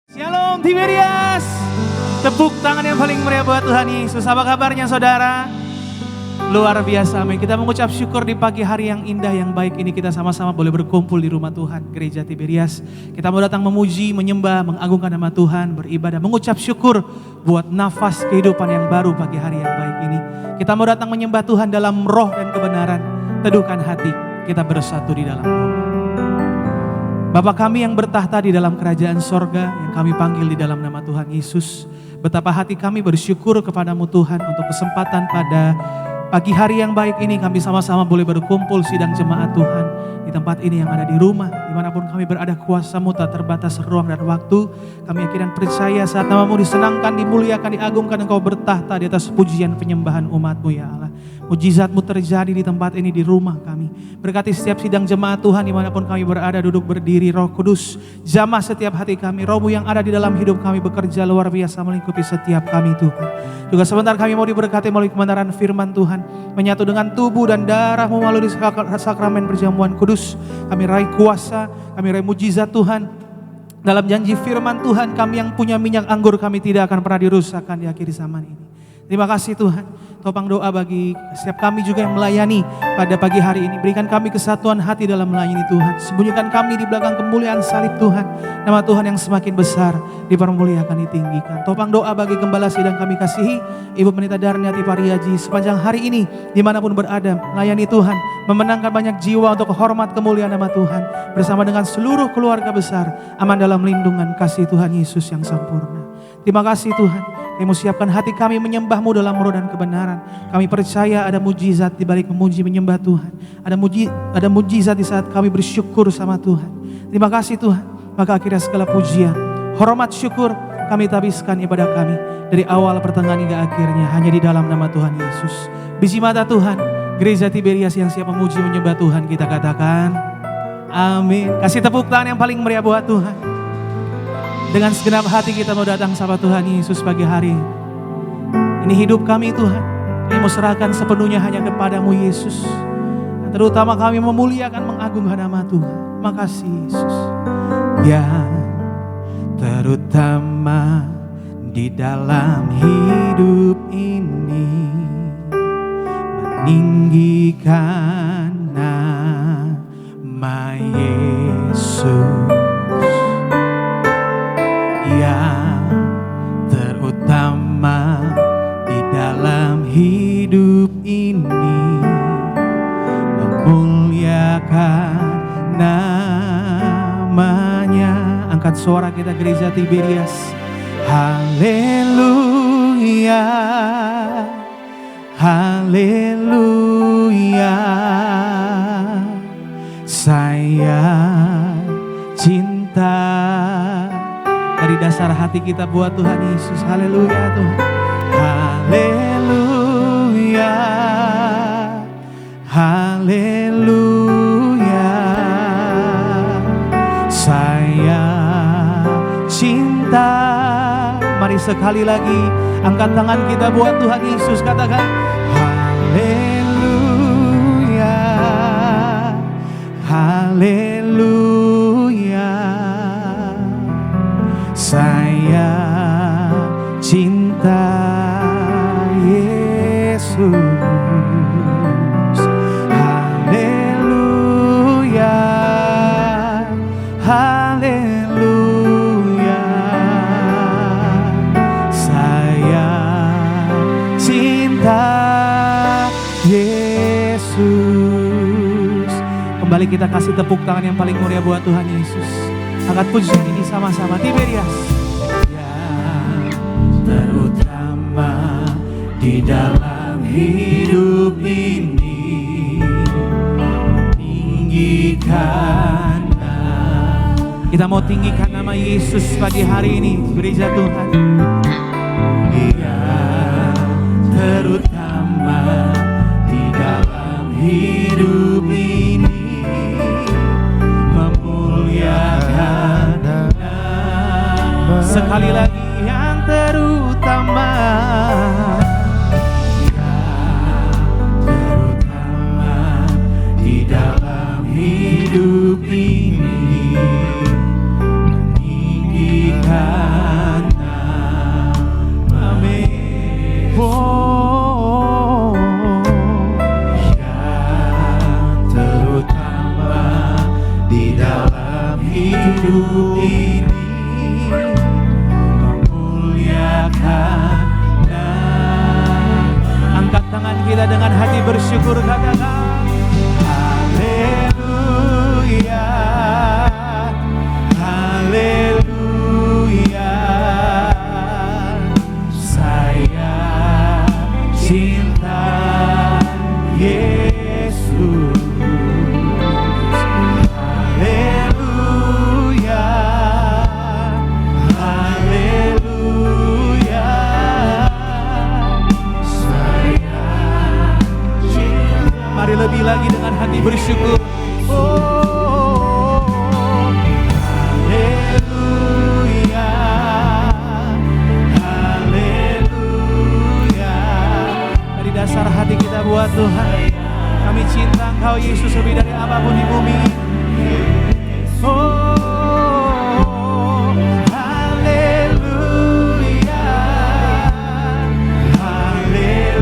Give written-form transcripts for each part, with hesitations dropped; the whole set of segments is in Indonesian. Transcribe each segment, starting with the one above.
Shalom Tiberias. Tepuk tangan yang paling meriah buat Tuhan Yesus. Apa kabarnya saudara? Luar biasa, amin. Kita mengucap syukur di pagi hari yang indah, yang baik ini kita sama-sama boleh berkumpul di rumah Tuhan, Gereja Tiberias. Kita mau datang memuji, menyembah, mengagungkan nama Tuhan, beribadah, mengucap syukur buat nafas kehidupan yang baru pagi hari yang baik ini. Kita mau datang menyembah Tuhan dalam roh dan kebenaran. Teduhkan hati, kita bersatu di dalam roh. Bapa kami yang bertahta di dalam kerajaan sorga, yang kami panggil di dalam nama Tuhan Yesus. Betapa hati kami bersyukur kepadamu Tuhan untuk kesempatan pada pagi hari yang baik ini kami sama-sama boleh berkumpul sidang jemaat Tuhan di tempat ini yang ada di rumah. Dimanapun kami berada, kuasa-Mu tak terbatas ruang dan waktu. Kami yakin dan percaya saat nama-Mu disenangkan, dimuliakan, diagungkan, Engkau bertahta di atas pujian penyembahan umat-Mu ya Allah. Mujizat-Mu terjadi di tempat ini, di rumah kami. Berkati setiap sidang jemaat Tuhan dimanapun kami berada, duduk berdiri. Roh Kudus jamah setiap hati kami. Roh-Mu yang ada di dalam hidup kami bekerja luar biasa melingkupi setiap kami Tuhan. Juga sebentar kami mau diberkati melalui kebenaran firman Tuhan, menyatu dengan tubuh dan darah-Mu melalui sakramen perjamuan kudus. Kami raih kuasa, kami raih mujizat Tuhan. Dalam janji firman Tuhan, kami yang punya minyak anggur kami tidak akan pernah dirusakkan di akhir zaman ini. Terima kasih Tuhan. Topang doa bagi setiap kami juga yang melayani pada pagi hari ini. Berikan kami kesatuan hati dalam melayani Tuhan. Sembunyikan kami di belakang kemuliaan salib Tuhan. Nama Tuhan yang semakin besar dipermuliakan, ditinggikan. Topang doa bagi gembala sidang kami kasihi, Ibu Pendeta Darniati Pariaji. Sepanjang hari ini dimanapun berada, melayani Tuhan, memenangkan banyak jiwa untuk hormat kemuliaan nama Tuhan. Bersama dengan seluruh keluarga besar, aman dalam lindungan kasih Tuhan Yesus yang sempurna. Terima kasih Tuhan. Kami siapkan hati kami menyembah-Mu dalam roh dan kebenaran. Kami percaya ada mujizat di balik memuji menyembah Tuhan. Ada mujizat di saat kami bersyukur sama Tuhan. Terima kasih Tuhan. Maka akhirnya segala pujian, hormat, syukur kami tabiskan ibadah kami dari awal pertengahan hingga akhirnya hanya di dalam nama Tuhan Yesus. Biji mata Tuhan, Gereja Tiberias yang siap memuji menyembah Tuhan, kita katakan amin. Kasih tepuk tangan yang paling meriah buat Tuhan. Dengan segenap hati kita mau datang sama Tuhan Yesus pagi hari ini. Hidup kami Tuhan, kami mau serahkan sepenuhnya hanya kepadamu Yesus. Dan terutama kami memuliakan, mengagungkan nama Tuhan. Makasih Yesus. Yang terutama di dalam hidup ini, meninggikan nama Yesus. Yang terutama di dalam hidup ini, memuliakan namanya. Angkat suara kita Gereja Tiberias. Haleluya, haleluya. Saya cinta dari dasar hati kita buat Tuhan Yesus. Haleluya Tuhan. Haleluya, haleluya. Saya cinta. Mari sekali lagi angkat tangan kita buat Tuhan Yesus. Katakan haleluya, haleluya. Saya cinta Yesus. Haleluya, haleluya. Saya cinta Yesus. Kembali kita kasih tepuk tangan yang paling meriah buat Tuhan Yesus. Angkat puji ini sama-sama Tiberias. Yang terutama di dalam hidup ini, tinggikan. Kita mau tinggikan nama Yesus pagi hari ini, Gereja Tuhan. Yang terutama di dalam hidup ini, sekali lagi yang terutama, di dalam hidup ini, meninggikan di dalam hidup ini, memuliakan nama. Angkat tangan kita dengan hati bersyukur, katakan haleluya, haleluya. Saya cinta Yesus. Haleluya, haleluya. Saya cinta. Mari lebih lagi dengan hati bersyukur. Oh, haleluya, haleluya. Dari dasar hati kita buat Tuhan, kami cinta Engkau Yesus lebih dari apapun di bumi. Oh, haleluya, haleluya.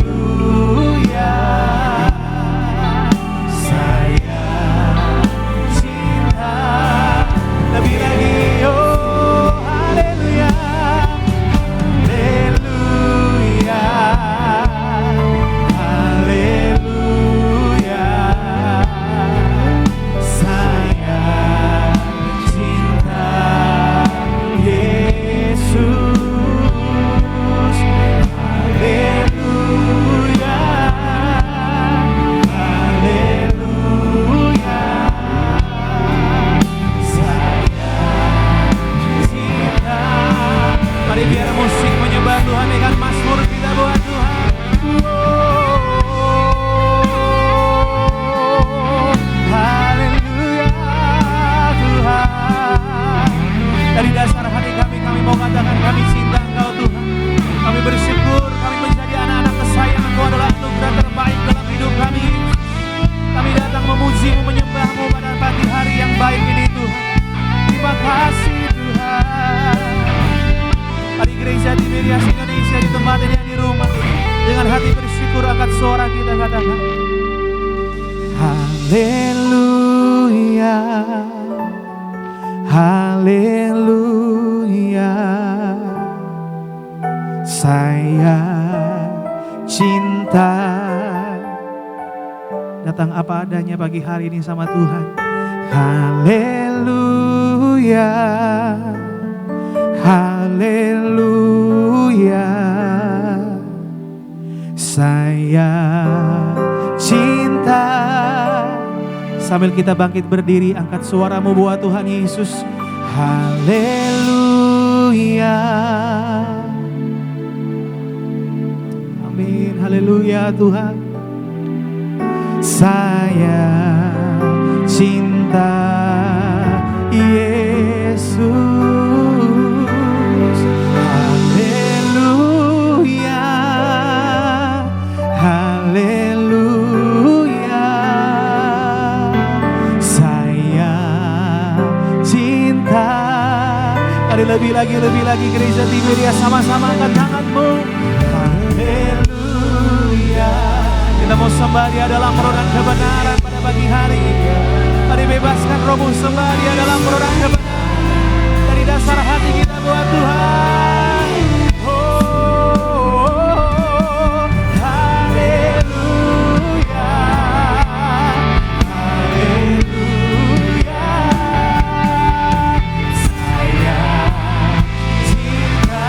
Saya cinta lebih lagi. Oh, haleluya, haleluya, haleluya. Saya cinta Yesus. Haleluya, haleluya. Saya cinta. Mari biar musik menyembah Tuhan, ikan mazmur kita buat Tuhan. Haleluya Tuhan. Dari dasar hati kami mau katakan kami cinta Engkau Tuhan. Kami bersyukur kami menjadi anak-anak kesayangan. Engkau adalah anugerah terbaik dalam hidup kami. Kami datang memuji-Mu, menyembah-Mu pada pagi hari yang baik ini Tuhan. Terima kasih Tuhan. Mari gereja Tiberias Indonesia di tempat ini yang di rumah, dengan hati bersyukur angkat suara kita katakan haleluya, haleluya. Saya cinta. Datang apa adanya pagi hari ini sama Tuhan. Haleluya, haleluya. Saya cinta. Sambil kita bangkit berdiri, angkat suaramu buat Tuhan Yesus. Haleluya. Amin, haleluya Tuhan. Saya cinta Yesus. Haleluya, haleluya. Saya cinta. Mari lebih lagi gereja Tiberias, sama-sama angkat tanganmu. Haleluya. Kita mau sembah Dia dalam roh dan kebenaran pada pagi hari. Mari bebaskan rohmu, sembah Dia dalam roh dan kebenaran. Dari dasar hati kita buat Tuhan. Oh, haleluya, haleluya. Saya cinta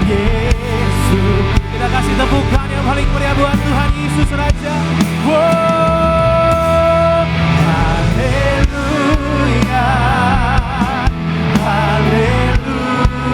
Yesus. Kita kasih tepukan yang paling meriah buat Tuhan Yesus Raja. Wow, haleluya, haleluya.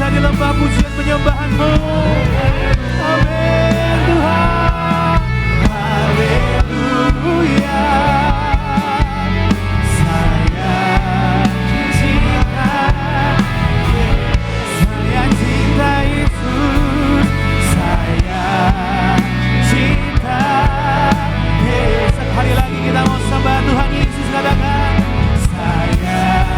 ada di lembah pujian penyembahan-Mu. Amin Tuhan. Haleluya. Saya cinta Yesus. Saya cinta Yesus. Sekali lagi kita mau sembah Tuhan Yesus, katakan saya cinta Yesus.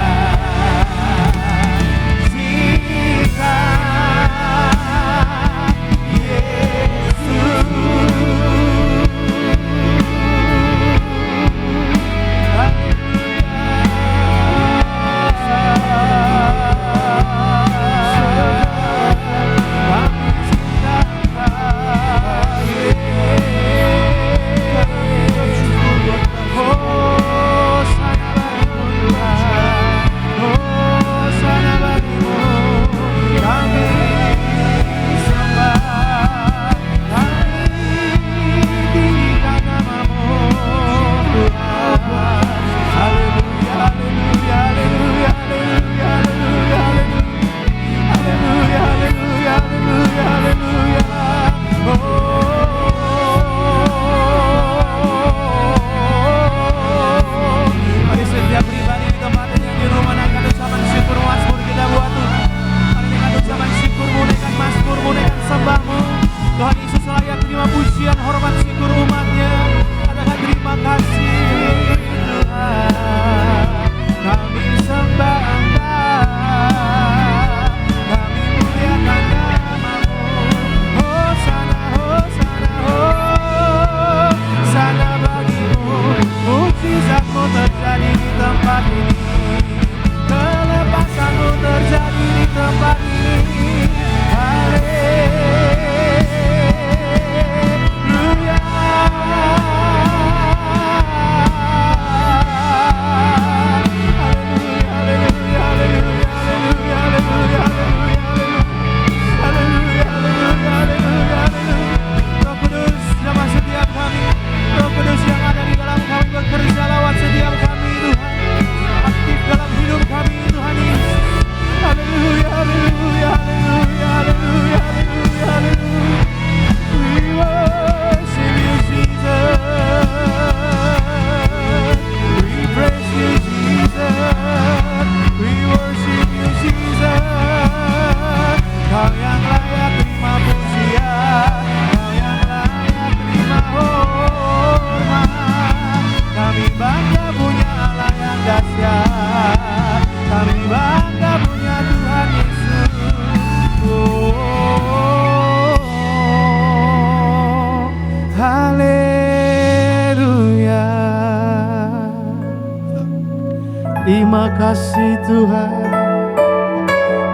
Terima kasih Tuhan,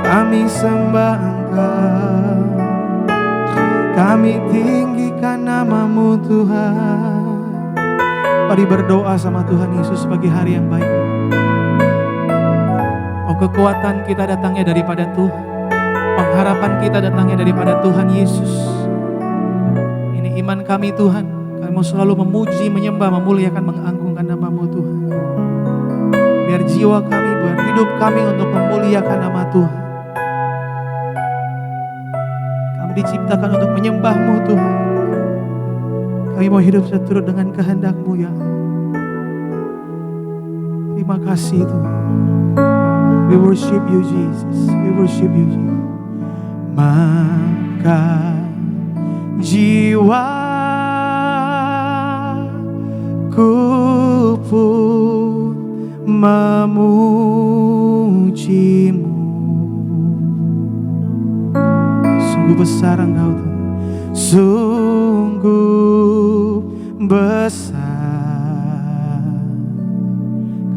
kami sembah Engkau, kami tinggikan nama-Mu Tuhan. Mari berdoa sama Tuhan Yesus bagi hari yang baik. Oh, kekuatan kita datangnya daripada Tuhan, pengharapan kita datangnya daripada Tuhan Yesus. Ini iman kami Tuhan, kami mau selalu memuji, menyembah, memuliakan, mengagungkan nama-Mu Tuhan. Biar jiwa kami, biar hidup kami untuk memuliakan nama Tuhan. Kami diciptakan untuk menyembah-Mu Tuhan. Kami mau hidup seturut dengan kehendak-Mu ya Allah. Terima kasih Tuhan. We worship you Jesus, we worship you Jesus. Maka jiwaku pun memuji-Mu. Sungguh besar Engkau Tuhan, sungguh besar.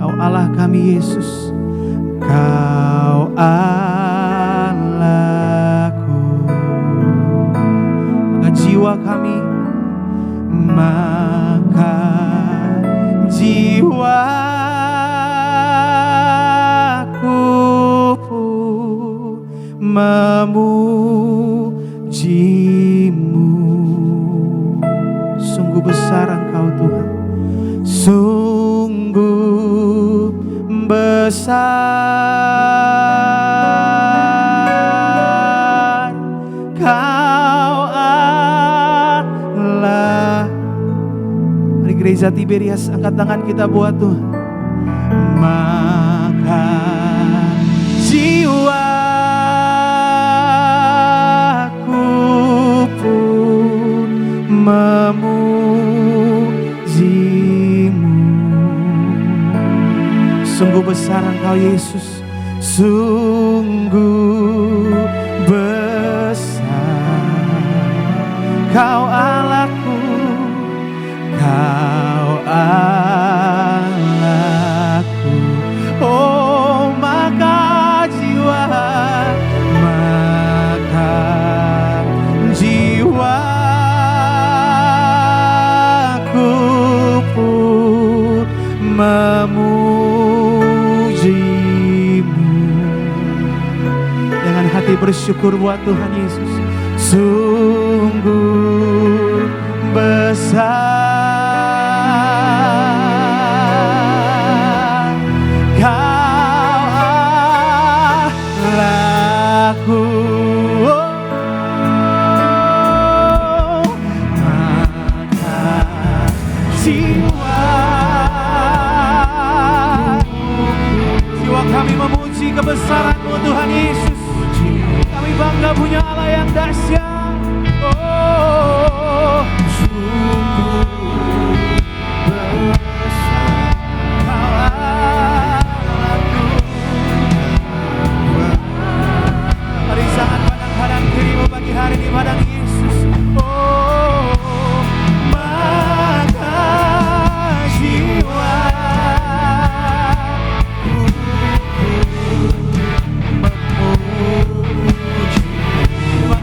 Kau Allah kami Yesus, Kau Allahku. Maka jiwa kami, maka jiwa memuji-Mu. Sungguh besar Engkau Tuhan, sungguh besar. Gereja Tiberias, angkat tangan kita buat Tuhan. Maka jiwaku pun memujimu. Sungguh besar Engkau Yesus, sungguh besar Kau Allahku, Kau Allahku. Oh maka jiwaku pun memujimu. Dengan hati bersyukur buat Tuhan Yesus, sungguh besar Kau Allahku. Jiwa kami memuji kebesaran-Mu Tuhan Yesus. Kami bangga punya Allah yang dahsyat. Oh, sungguh besar Kau Allahku. Mari sangat pandang kanan kirimu pagi hari ini, pandang Yesus. Oh, maka jiwa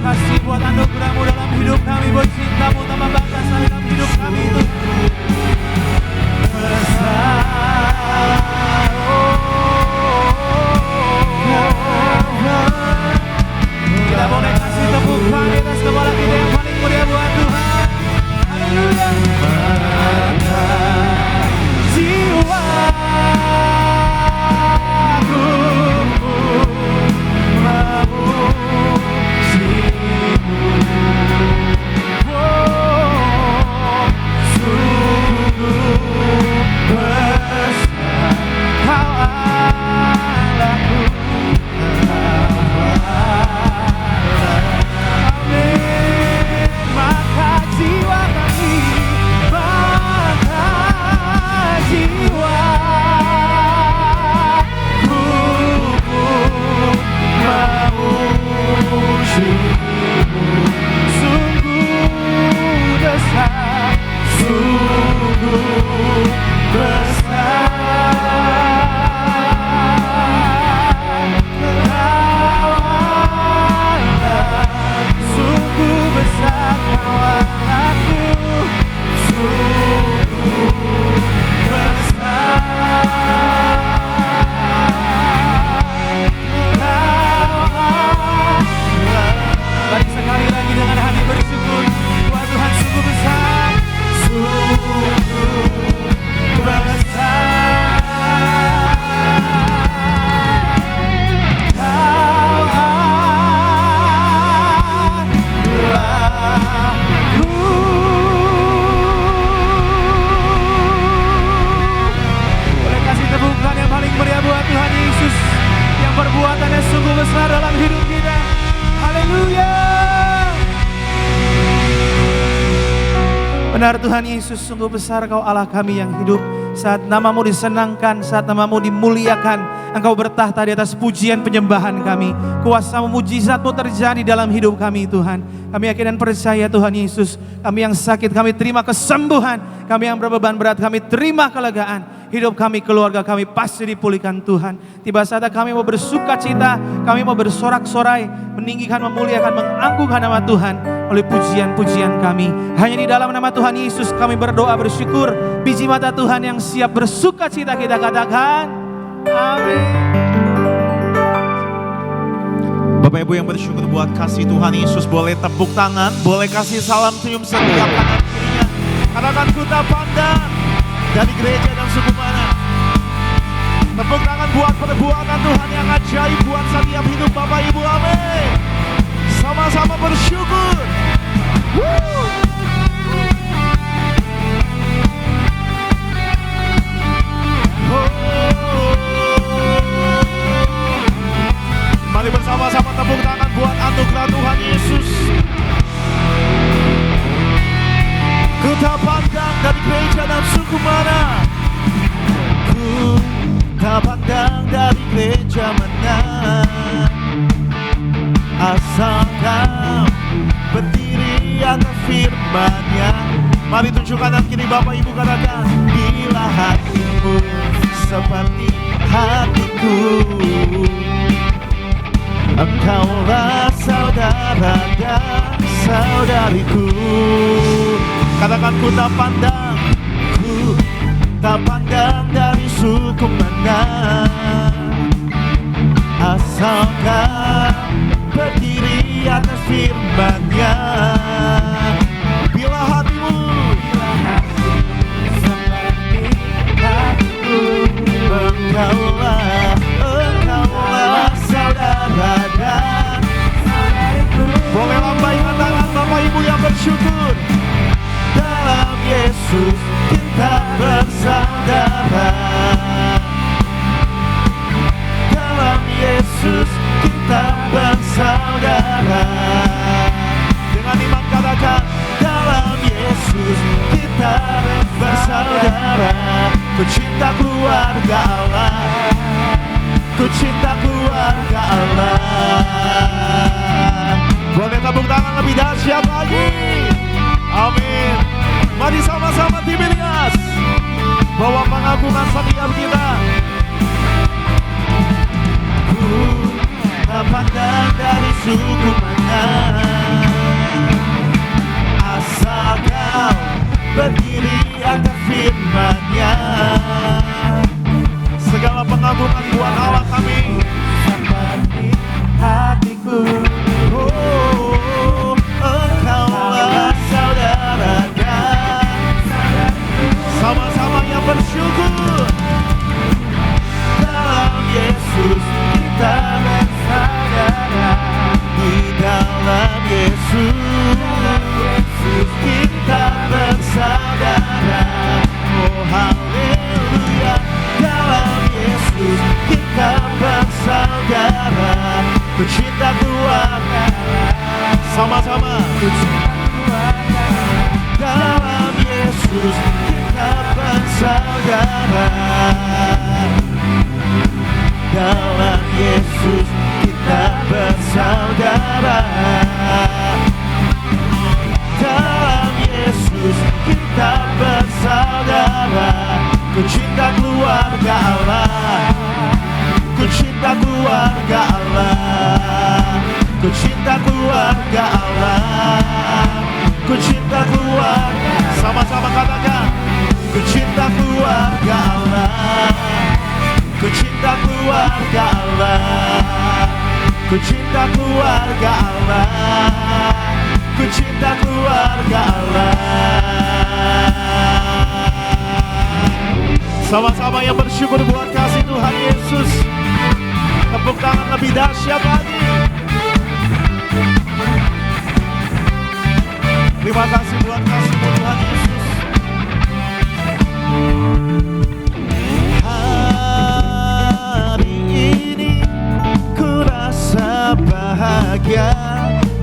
kasih buat anugerah-Mu dalam hidup kami, buat cinta-Mu tambah bangsa dalam hidup kami itu besar. Kita boleh kasih tepuk tangan atas kepala kita yang paling mulia buat Tuhan. Haleluya. Maka jiwaku benar Tuhan Yesus, sungguh besar Kau Allah kami yang hidup. Saat nama-Mu disenangkan, saat nama-Mu dimuliakan, Engkau bertahta di atas pujian penyembahan kami. Kuasa-Mu, mujizat-Mu terjadi dalam hidup kami Tuhan. Kami yakin dan percaya Tuhan Yesus, kami yang sakit kami terima kesembuhan, kami yang berbeban berat kami terima kelegaan. Hidup kami, keluarga kami pasti dipulihkan Tuhan. Tiba saatnya kami mau bersuka cita, kami mau bersorak-sorai, meninggikan, memuliakan, mengagunkan nama Tuhan oleh pujian-pujian kami. Hanya di dalam nama Tuhan Yesus kami berdoa bersyukur. Biji mata Tuhan yang siap bersuka cita kita katakan amin. Bapak Ibu yang bersyukur buat kasih Tuhan Yesus, boleh tepuk tangan, boleh kasih salam senyum setiap kanan kirinya. Katakan ku tak pandang dari gereja dan suku mana. Tepuk tangan buat perbuatan Tuhan yang ajaib buat setiap hidup Bapak Ibu, amin. Sama-sama bersyukur. tak pandang dari gereja dan suku mana. Ku tak pandang dari gereja mana. Asal kau berdiri atas firman-Nya. Mari tunjukkan kanan kiri Bapak Ibu katakan, bila hatimu seperti hatiku, engkaulah saudara dan saudariku. Katakan, ku tak pandang dari suku mana. Asalkan berdiri atas firman-Nya. Bila hatimu seperti hatiku, engkaulah saudara dan saudariku. Boleh lambaikan tangan Bapak Ibu yang bersyukur. Dalam Yesus kita bersaudara. Dalam Yesus kita bersaudara. Dengan iman katakan, dalam Yesus kita bersaudara. Ku cinta keluarga Allah, ku cinta keluarga Allah. Boleh tepuk tangan lebih dahsyat lagi. Amin. Mari sama-sama tim Ilyas bawa pengagungan setiap kita. Ku tak pandang dari suku mana. Asal kau berdiri atas firman-Nya. Segala pengagungan buat Allah kami. Seperti hatiku. Oh, engkaulah saudara dan sama-sama yang bersyukur. Dalam Yesus kita bersaudara. Di dalam Yesus kita bersaudara. Oh haleluya. Dalam Yesus kita bersaudara. Ku cinta keluarga. Sama-sama. Dalam Yesus kita bersaudara. Dalam Yesus kita bersaudara. Dalam Yesus kita bersaudara. Ku cinta keluarga Allah. Ku cinta keluarga Allah. Ku cinta keluarga Allah. Ku cinta keluarga. Sama-sama katakan, ku cinta keluarga Allah. Ku cinta keluarga Allah. Ku cinta keluarga Allah. Ku cinta keluarga Allah. Sama-sama yang bersyukur buat kasih Tuhan Yesus. Tepuk tangan lebih dahsyat lagi. Terima kasih buat kasih-Mu Tuhan Yesus. Hari ini ku rasa bahagia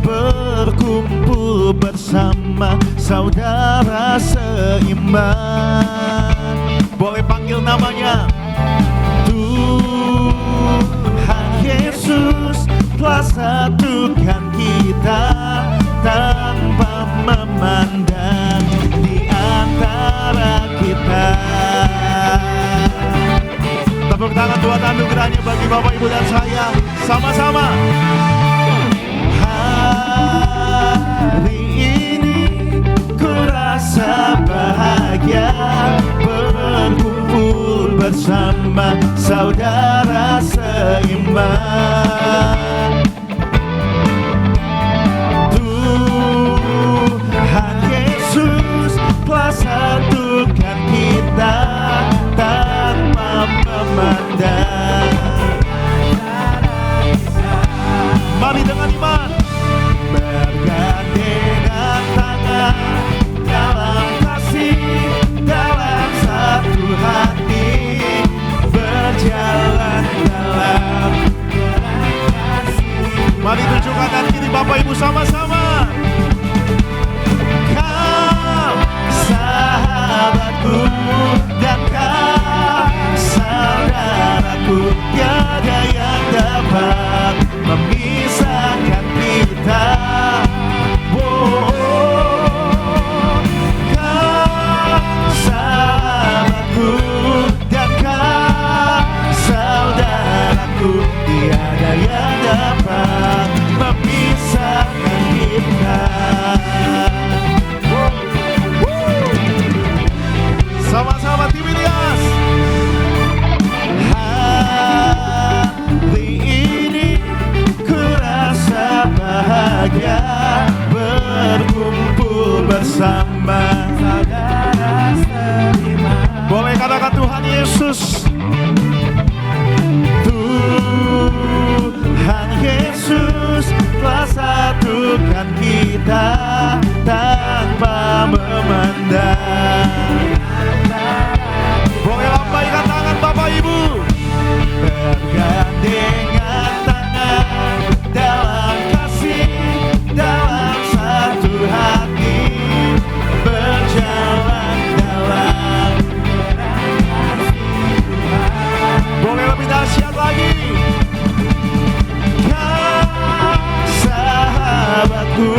berkumpul bersama saudara seiman. Boleh panggil namanya. Tuhan Yesus telah satukan kita tanpa memandang di antara kita. Tepuk tangan buat anugerahnya bagi Bapak Ibu dan saya. Sama-sama. Hari ini ku rasa bahagia berkumpul bersama saudara seiman. Tuhan Yesus telah satukan kita tanpa memandang. Mari dengan iman bergandengan tangan dalam kasih, dalam satu hati, berjalan dalam kasih. Mari tunjukkan kanan kiri Bapak Ibu sama-sama. Kau sahabatku dan kau saudaraku, tiada yang dapat memisahkan kita. Oh, kau sahabatku dan kau saudaraku, tiada yang dapat memisahkan kita. Sama-sama Tiberias. Hari ini ku rasa bahagia berkumpul bersama saudara seiman. Boleh katakan Tuhan Yesus. Tuhan Yesus telah satukan kita tanpa memandang. Boleh lambaikan tangan Bapak Ibu, bergandengan tangan dalam kasih, dalam satu hati, berjalan dalam kasih Tuhan. Boleh lebih dahsyat lagi. Kau sahabatku,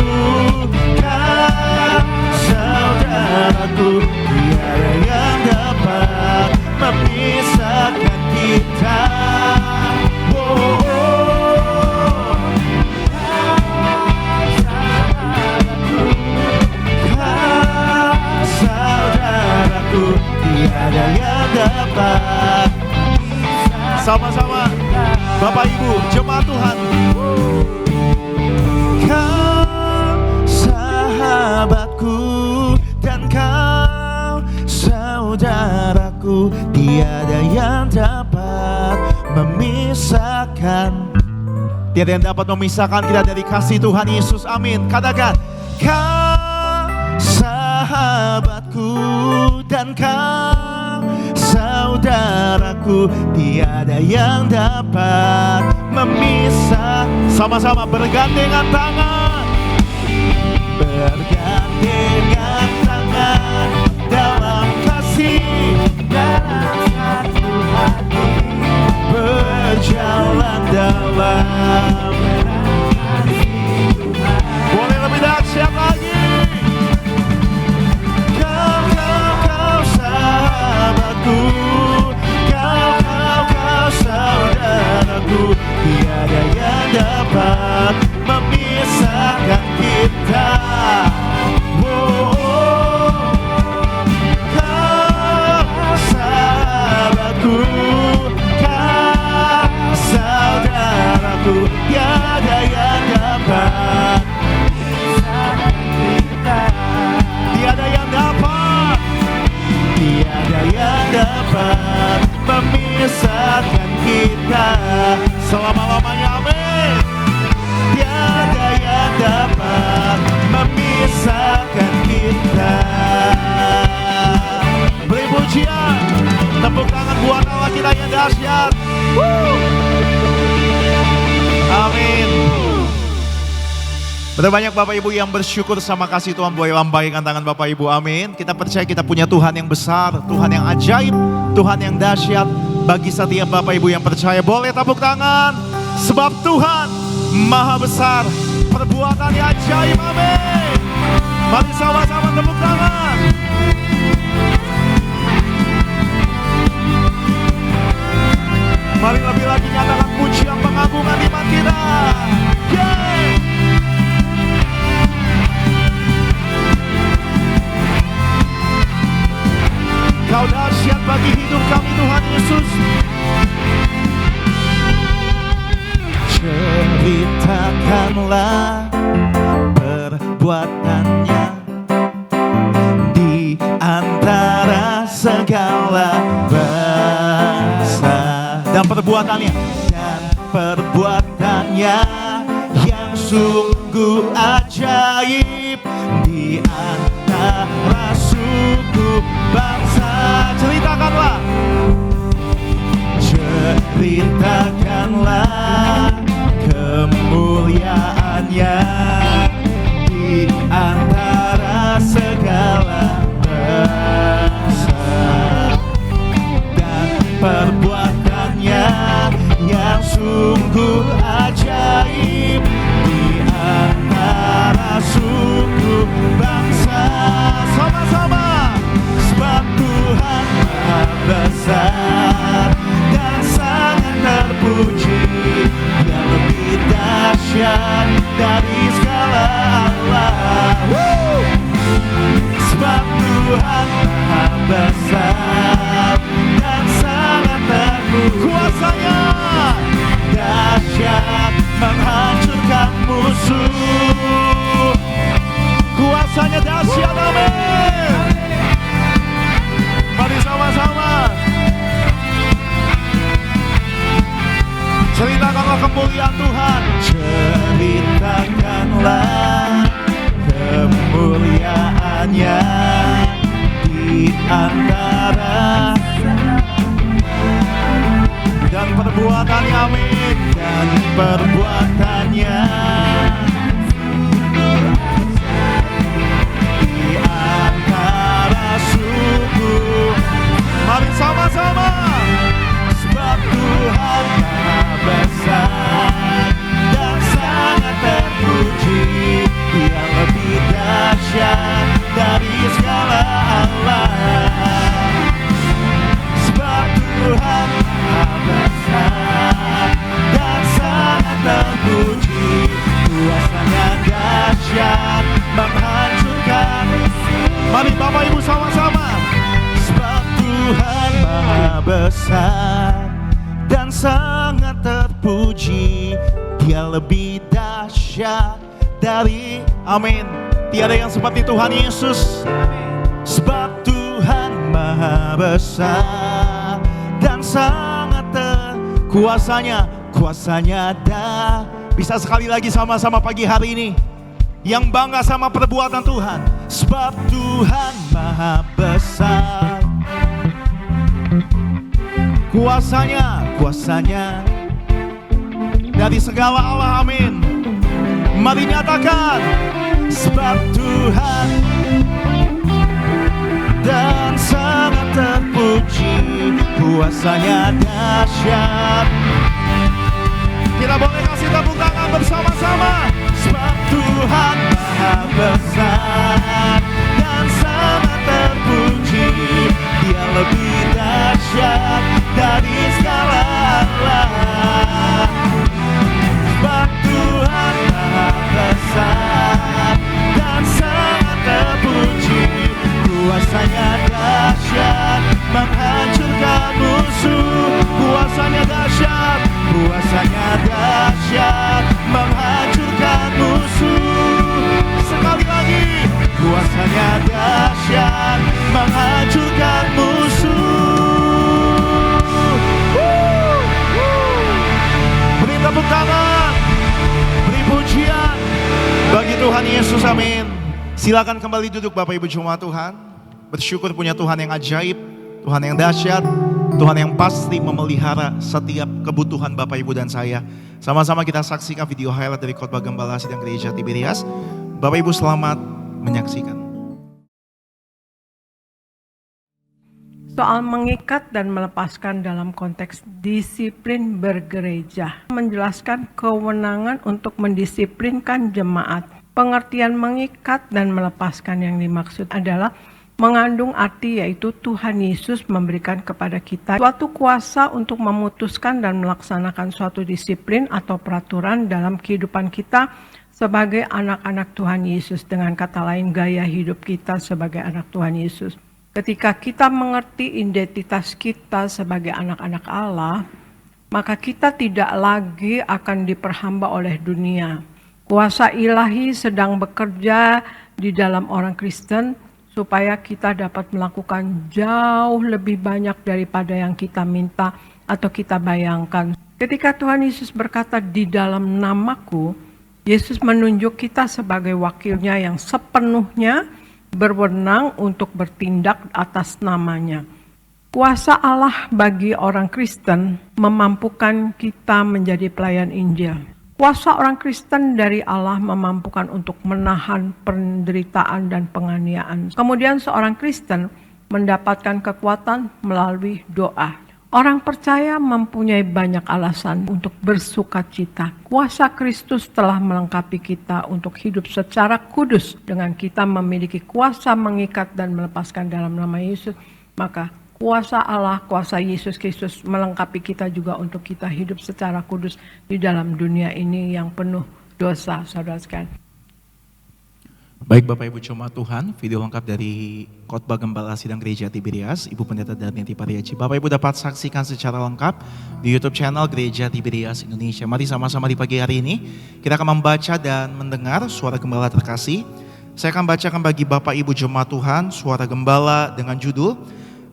kau saudaraku, tiada yang dapat memisahkan kita. Oh, kau saudaraku, tiada yang dapat. Sama-sama Bapak Ibu, jemaat Tuhan. Kau sahabatku dan kau saudaraku, tiada yang dapat memisahkan. Tiada yang dapat memisahkan kita dari kasih Tuhan Yesus. Amin. Katakan, kau sahabatku dan kau saudaraku, tiada yang dapat memisah. Sama-sama bergandengan tangan, bergandengan tangan dalam kasih, dalam satu hati, berjalan dalam kasih Tuhan. Boleh lebih dahsyat lagi. Kau sahabatku, kau saudaraku, tiada yang dapat memisahkan kita. Oh, kau sahabatku, kau saudaraku, tiada yang dapat memisahkan kita. Tiada yang dapat, tiada yang dapat memisahkan kita selama-lamanya. Amin. Tiada yang dapat memisahkan kita. Beri pujian, tepuk tangan buat Allah kita yang dahsyat. Amin. Betul, banyak Bapak Ibu yang bersyukur sama kasih Tuhan. Boleh lambaikan tangan Bapak Ibu. Amin. Kita percaya kita punya Tuhan yang besar, Tuhan yang ajaib, Tuhan yang dahsyat. Bagi setiap Bapak Ibu yang percaya, boleh tepuk tangan. Sebab Tuhan Maha besar, perbuatannya ajaib. Amin. Mari sama-sama tepuk tangan. Mari lebih lagi nyatakan pujian pengagungan iman kita. Yeah. Kau dahsyat bagi hidup kami Tuhan Yesus. Ceritakanlah perbuatannya di antara segala bangsa. Dan perbuatannya yang sungguh ajaib di antara suku bangsa. Ceritakanlah kemuliaannya di antara segala bangsa. segala Allah. Sebab Tuhan Maha besar dan sangat terpuji. Kuasanya dahsyat menghancurkan musuh. Kuasanya dahsyat, amin. Mari sama-sama ceritakanlah kemuliaan Tuhan. Ceritakanlah kemuliaannya di antara dan perbuatannya, amin, dan perbuatannya di antara suku. Mari sama-sama. Sebab Tuhan Maha besar dan sangat terpuji. Dia lebih dahsyat dari segala Allah. Sebab Tuhan Maha besar dan sangat terpuji. Kuasanya dahsyat menghancurkan. Mari Bapak Ibu sama-sama. Sebab Tuhan Maha besar dan sangat terpuji. Dia lebih dahsyat dari, amin, tiada yang seperti Tuhan Yesus. Sebab Tuhan Maha besar dan sangat kuasanya dah. Bisa sekali lagi sama-sama pagi hari ini yang bangga sama perbuatan Tuhan. Sebab Tuhan Maha besar, kuasanya dari segala Allah, amin. Mari nyatakan. Sebab Tuhan dan sangat terpuji. Kuasanya dahsyat. Kita boleh kasih tepuk tangan bersama-sama. Sebab Tuhan Maha besar dan sangat terpuji. Dia lebih dahsyat dari segala Allah. Sebab Tuhan Maha besar dan sangat terpuji. Kuasanya dahsyat menghancurkan musuh. Kuasanya dahsyat menghancurkan musuh. Sekali lagi. Kuasanya dahsyat menghancurkan musuh. Beri tepuk tangan, beri pujian bagi Tuhan Yesus, amin. Silakan kembali duduk Bapak Ibu jemaat Tuhan. Bersyukur punya Tuhan yang ajaib, Tuhan yang dahsyat, Tuhan yang pasti memelihara setiap kebutuhan Bapak Ibu dan saya. Sama-sama kita saksikan video highlight dari khotbah Gembala Sidang Gereja Tiberias. Bapak Ibu selamat menyaksikan. Soal mengikat dan melepaskan dalam konteks disiplin bergereja. Menjelaskan kewenangan untuk mendisiplinkan jemaat. Pengertian mengikat dan melepaskan yang dimaksud adalah mengandung arti yaitu Tuhan Yesus memberikan kepada kita suatu kuasa untuk memutuskan dan melaksanakan suatu disiplin atau peraturan dalam kehidupan kita sebagai anak-anak Tuhan Yesus. Dengan kata lain, gaya hidup kita sebagai anak Tuhan Yesus. Ketika kita mengerti identitas kita sebagai anak-anak Allah, maka kita tidak lagi akan diperhamba oleh dunia. Kuasa ilahi sedang bekerja di dalam orang Kristen supaya kita dapat melakukan jauh lebih banyak daripada yang kita minta atau kita bayangkan. Ketika Tuhan Yesus berkata di dalam namaku, Yesus menunjuk kita sebagai wakilnya yang sepenuhnya berwenang untuk bertindak atas namanya. Kuasa Allah bagi orang Kristen memampukan kita menjadi pelayan Injil. Kuasa orang Kristen dari Allah memampukan untuk menahan penderitaan dan penganiayaan. Kemudian seorang Kristen mendapatkan kekuatan melalui doa. Orang percaya mempunyai banyak alasan untuk bersukacita. Kuasa Kristus telah melengkapi kita untuk hidup secara kudus. Dengan kita memiliki kuasa mengikat dan melepaskan dalam nama Yesus, maka kuasa Allah, kuasa Yesus Kristus melengkapi kita juga untuk kita hidup secara kudus di dalam dunia ini yang penuh dosa, saudara sekalian. Baik Bapak Ibu Jemaat Tuhan, video lengkap dari Khotbah Gembala Sidang Gereja Tiberias, Ibu Pendeta Darniati Pariaji. Bapak Ibu dapat saksikan secara lengkap di YouTube channel Gereja Tiberias Indonesia. Mari sama-sama di pagi hari ini kita akan membaca dan mendengar suara gembala terkasih. Saya akan bacakan bagi Bapak Ibu Jemaat Tuhan suara gembala dengan judul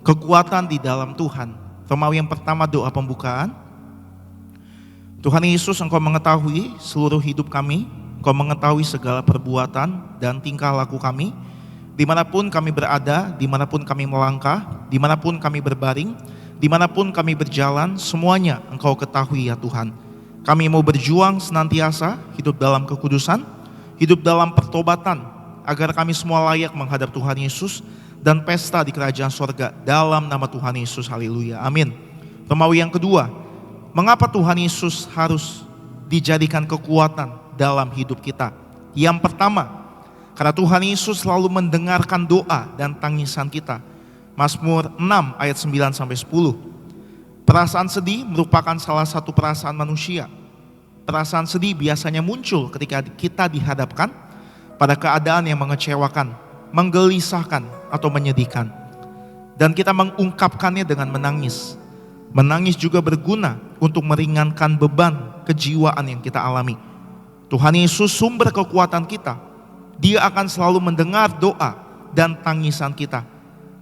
Kekuatan di dalam Tuhan. Romawi yang pertama, doa pembukaan. Tuhan Yesus, Engkau mengetahui seluruh hidup kami. Engkau mengetahui segala perbuatan dan tingkah laku kami, dimanapun kami berada, dimanapun kami melangkah, dimanapun kami berbaring, dimanapun kami berjalan, semuanya Engkau ketahui ya Tuhan. Kami mau berjuang senantiasa, hidup dalam kekudusan, hidup dalam pertobatan, agar kami semua layak menghadap Tuhan Yesus dan pesta di kerajaan sorga dalam nama Tuhan Yesus, haleluya, amin. Romawi yang kedua, mengapa Tuhan Yesus harus dijadikan kekuatan dalam hidup kita? Yang pertama, karena Tuhan Yesus selalu mendengarkan doa dan tangisan kita. Mazmur 6 ayat 9-10. Perasaan sedih merupakan salah satu perasaan manusia. Perasaan sedih biasanya muncul ketika kita dihadapkan pada keadaan yang mengecewakan, menggelisahkan atau menyedihkan. Dan kita mengungkapkannya dengan menangis. Menangis juga berguna untuk meringankan beban kejiwaan yang kita alami. Tuhan Yesus sumber kekuatan kita. Dia akan selalu mendengar doa dan tangisan kita.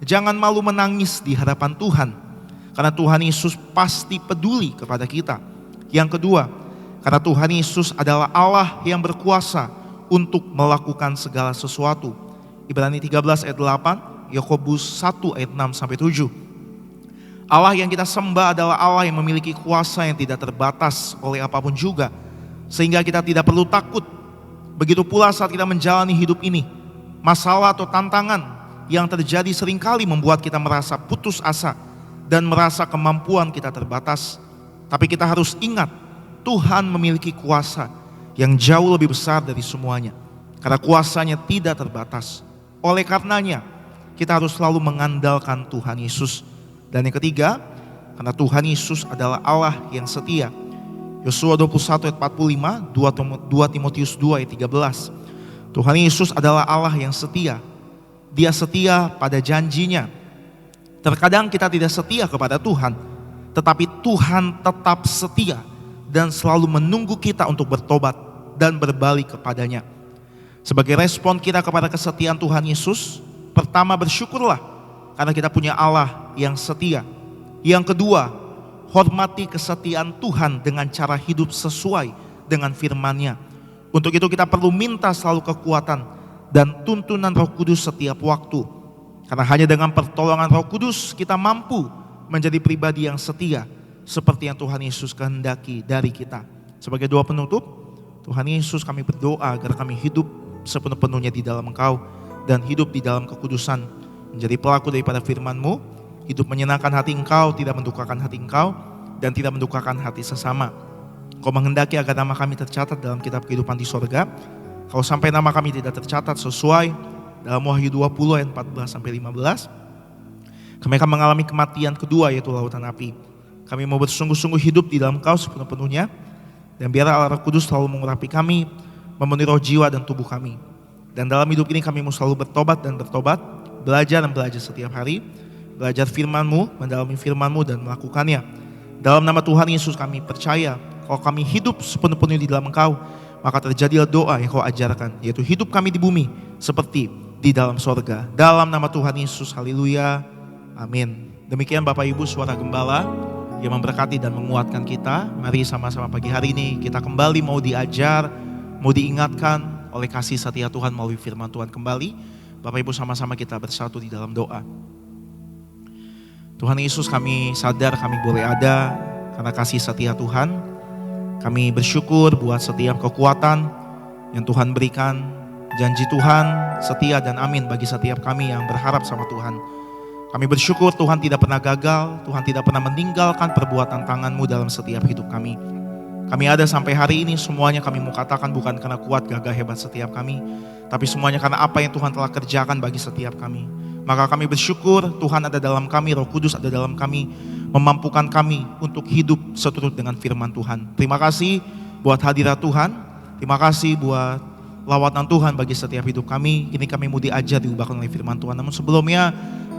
Jangan malu menangis di hadapan Tuhan, karena Tuhan Yesus pasti peduli kepada kita. Yang kedua, karena Tuhan Yesus adalah Allah yang berkuasa untuk melakukan segala sesuatu. Ibrani 13 ayat 8, Yakobus 1 ayat 6-7. Allah yang kita sembah adalah Allah yang memiliki kuasa yang tidak terbatas oleh apapun juga, sehingga kita tidak perlu takut. Begitu pula saat kita menjalani hidup ini, masalah atau tantangan yang terjadi seringkali membuat kita merasa putus asa dan merasa kemampuan kita terbatas. Tapi kita harus ingat, Tuhan memiliki kuasa yang jauh lebih besar dari semuanya, karena kuasanya tidak terbatas. Oleh karenanya, kita harus selalu mengandalkan Tuhan Yesus. Dan yang ketiga, karena Tuhan Yesus adalah Allah yang setia. Yosua 21 ayat 45, 2 Timotius 2 ayat 13. Tuhan Yesus adalah Allah yang setia. Dia setia pada janjinya. Terkadang kita tidak setia kepada Tuhan, tetapi Tuhan tetap setia dan selalu menunggu kita untuk bertobat dan berbalik kepadanya. Sebagai respon kita kepada kesetiaan Tuhan Yesus, pertama bersyukurlah karena kita punya Allah yang setia. Yang kedua, hormati kesetiaan Tuhan dengan cara hidup sesuai dengan firman-Nya. Untuk itu kita perlu minta selalu kekuatan dan tuntunan Roh Kudus setiap waktu. Karena hanya dengan pertolongan Roh Kudus kita mampu menjadi pribadi yang setia seperti yang Tuhan Yesus kehendaki dari kita. Sebagai doa penutup, Tuhan Yesus, kami berdoa agar kami hidup sepenuh-penuhnya di dalam Engkau dan hidup di dalam kekudusan, menjadi pelaku daripada firman-Mu, hidup menyenangkan hati Engkau, tidak mendukakan hati Engkau, dan tidak mendukakan hati sesama. Kau menghendaki agar nama kami tercatat dalam kitab kehidupan di sorga. Kau sampai nama kami tidak tercatat sesuai dalam Wahyu 20 ayat 14-15. Kami akan mengalami kematian kedua, yaitu lautan api. Kami mau bersungguh-sungguh hidup di dalam Kau sepenuh-penuhnya, dan biarlah Allah Roh Kudus selalu mengurapi kami, memenuhi roh, jiwa, dan tubuh kami. Dan dalam hidup ini kami mau selalu bertobat dan bertobat, belajar dan belajar setiap hari, belajar firman-Mu, mendalami firman-Mu dan melakukannya. Dalam nama Tuhan Yesus kami percaya, kalau kami hidup sepenuh-penuhnya di dalam Engkau, maka terjadilah doa yang Kau ajarkan, yaitu hidup kami di bumi seperti di dalam sorga. Dalam nama Tuhan Yesus, haleluya, amin. Demikian Bapak Ibu suara gembala yang memberkati dan menguatkan kita. Mari sama-sama pagi hari ini kita kembali mau diajar, mau diingatkan oleh kasih setia Tuhan melalui firman Tuhan kembali. Bapak Ibu sama-sama kita bersatu di dalam doa. Tuhan Yesus, kami sadar kami boleh ada karena kasih setia Tuhan. Kami bersyukur buat setiap kekuatan yang Tuhan berikan. Janji Tuhan setia dan amin bagi setiap kami yang berharap sama Tuhan. Kami bersyukur Tuhan tidak pernah gagal, Tuhan tidak pernah meninggalkan perbuatan tangan-Mu dalam setiap hidup kami. Kami ada sampai hari ini, semuanya kami mau katakan bukan karena kuat gagah hebat setiap kami, tapi semuanya karena apa yang Tuhan telah kerjakan bagi setiap kami. Maka kami bersyukur Tuhan ada dalam kami, Roh Kudus ada dalam kami, memampukan kami untuk hidup seturut dengan firman Tuhan. Terima kasih buat hadirat Tuhan, terima kasih buat lawatan Tuhan bagi setiap hidup kami. Ini kami mau diajar, diubahkan oleh firman Tuhan. Namun sebelumnya,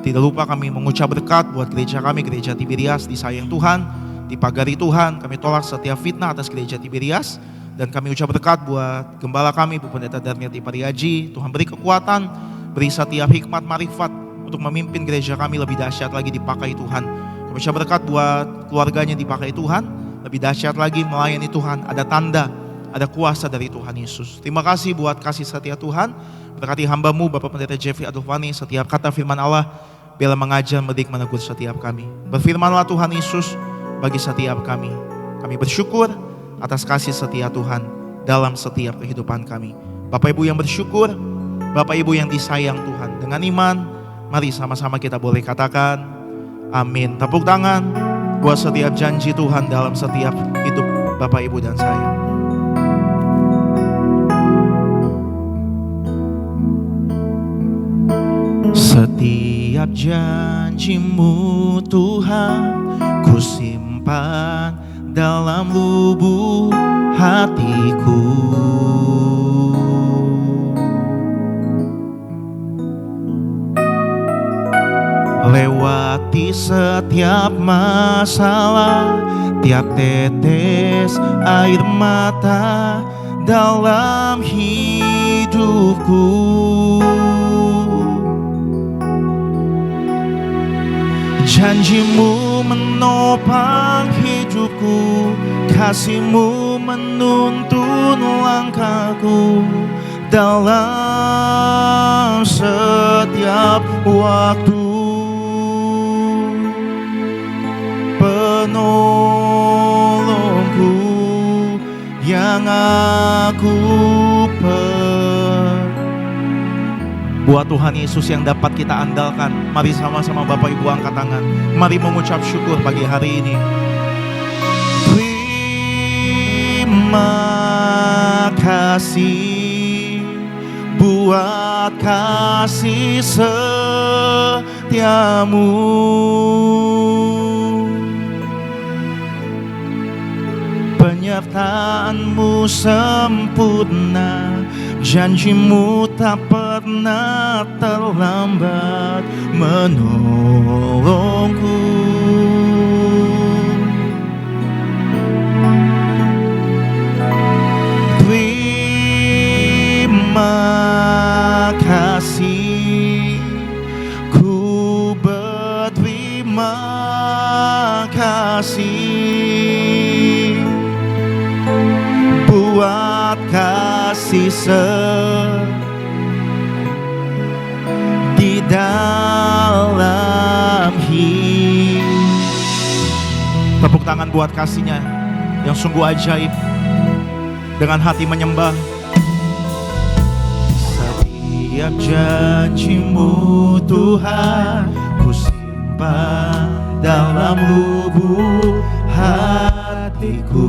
tidak lupa kami mengucap berkat buat gereja kami, Gereja Tiberias, disayang Tuhan, dipagari Tuhan. Kami tolak setiap fitnah atas Gereja Tiberias. Dan kami ucap berkat buat gembala kami, Bu Pendeta Darniati Pariaji. Tuhan beri kekuatan, beri setiap hikmat, marifat untuk memimpin gereja kami lebih dahsyat lagi dipakai Tuhan. Kami ucap berkat buat keluarganya dipakai Tuhan, lebih dahsyat lagi melayani Tuhan. Ada tanda, ada kuasa dari Tuhan Yesus. Terima kasih buat kasih setia Tuhan. Berkati hamba-Mu Bapak Pendeta Jeffrey Adolfani, setiap kata firman Allah biarlah mengajar, mendidik, menegur setiap kami. Berfirmanlah Tuhan Yesus bagi setiap kami. Kami bersyukur atas kasih setia Tuhan dalam setiap kehidupan kami. Bapak Ibu yang bersyukur, Bapak Ibu yang disayang Tuhan, dengan iman, mari sama-sama kita boleh katakan amin. Tepuk tangan buat setiap janji Tuhan dalam setiap hidup Bapak Ibu dan saya. Setiap janji-Mu Tuhan ku simpan dalam lubuk hatiku. Lewati setiap masalah, tiap tetes air mata dalam hidupku. Janji-Mu menopang hidupku, kasih-Mu menuntun langkahku dalam setiap waktu. Penolongku yang aku buat Tuhan Yesus yang dapat kita andalkan. Mari sama-sama Bapak Ibu angkat tangan. Mari mengucap syukur pagi hari ini. Terima kasih buat kasih setiamu. Penyertaan-Mu sempurna, janji-Mu tak pernah terlambat menolongku. Terima kasih, ku berterima kasih buat kasih di dalam hidup. Tepuk tangan buat kasih-Nya yang sungguh ajaib. Dengan hati menyembah. Setiap janji-Mu Tuhan ku simpan dalam lubuk hatiku.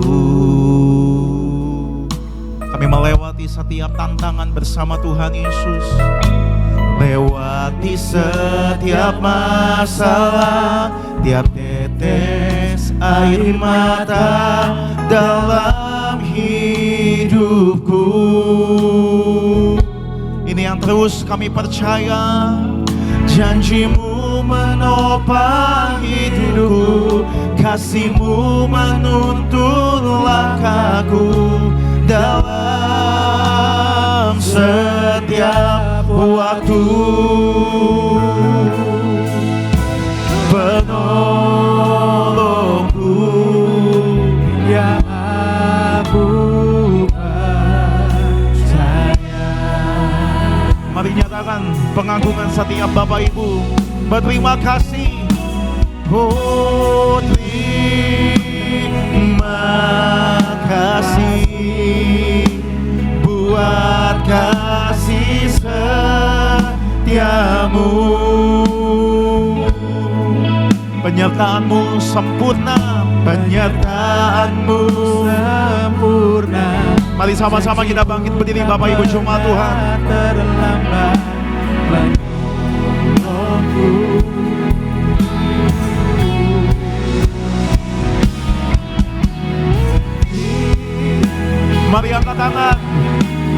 Kami melewati setiap tantangan bersama Tuhan Yesus. Lewati setiap masalah, tiap tetes air mata dalam hidupku. Ini yang terus kami percaya. Janji-Mu menopang hidupku, kasih-Mu menuntun langkahku dalam setiap waktu. Penolongku yang aku percaya. Mari nyatakan pengagungan setiap Bapak Ibu. Berterima kasih. Oh, terima kasih buat kasih setiamu. Penyertaan-Mu sempurna, penyertaan-Mu sempurna. Mari sama-sama kita bangkit berdiri Bapak Ibu jemaat Tuhan. Terlambat menolongku. Mari angkat tangan,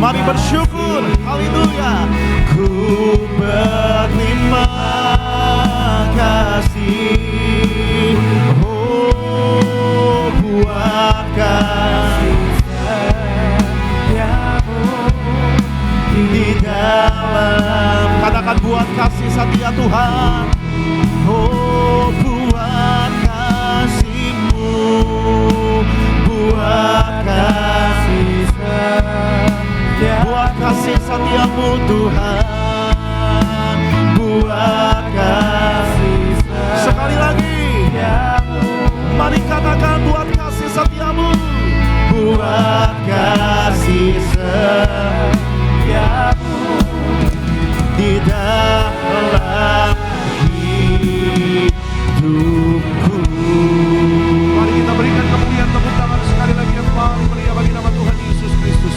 Mari bersyukur. Haleluya. Ku berterima kasih. Oh, buat kasih setiamu di dalam. Katakan buat kasih setia Tuhan. Oh, buat kasih-Mu, buat kasih setia, buat kasih setia-Mu Tuhan, buat kasih setia. Sekali lagi, mari katakan buat kasih setia-Mu, buat kasih setia-Mu di dalam hidupku. Mari kita berikan kemuliaan tepuk tangan sekali lagi yang paling mulia bagi nama Tuhan Yesus Kristus.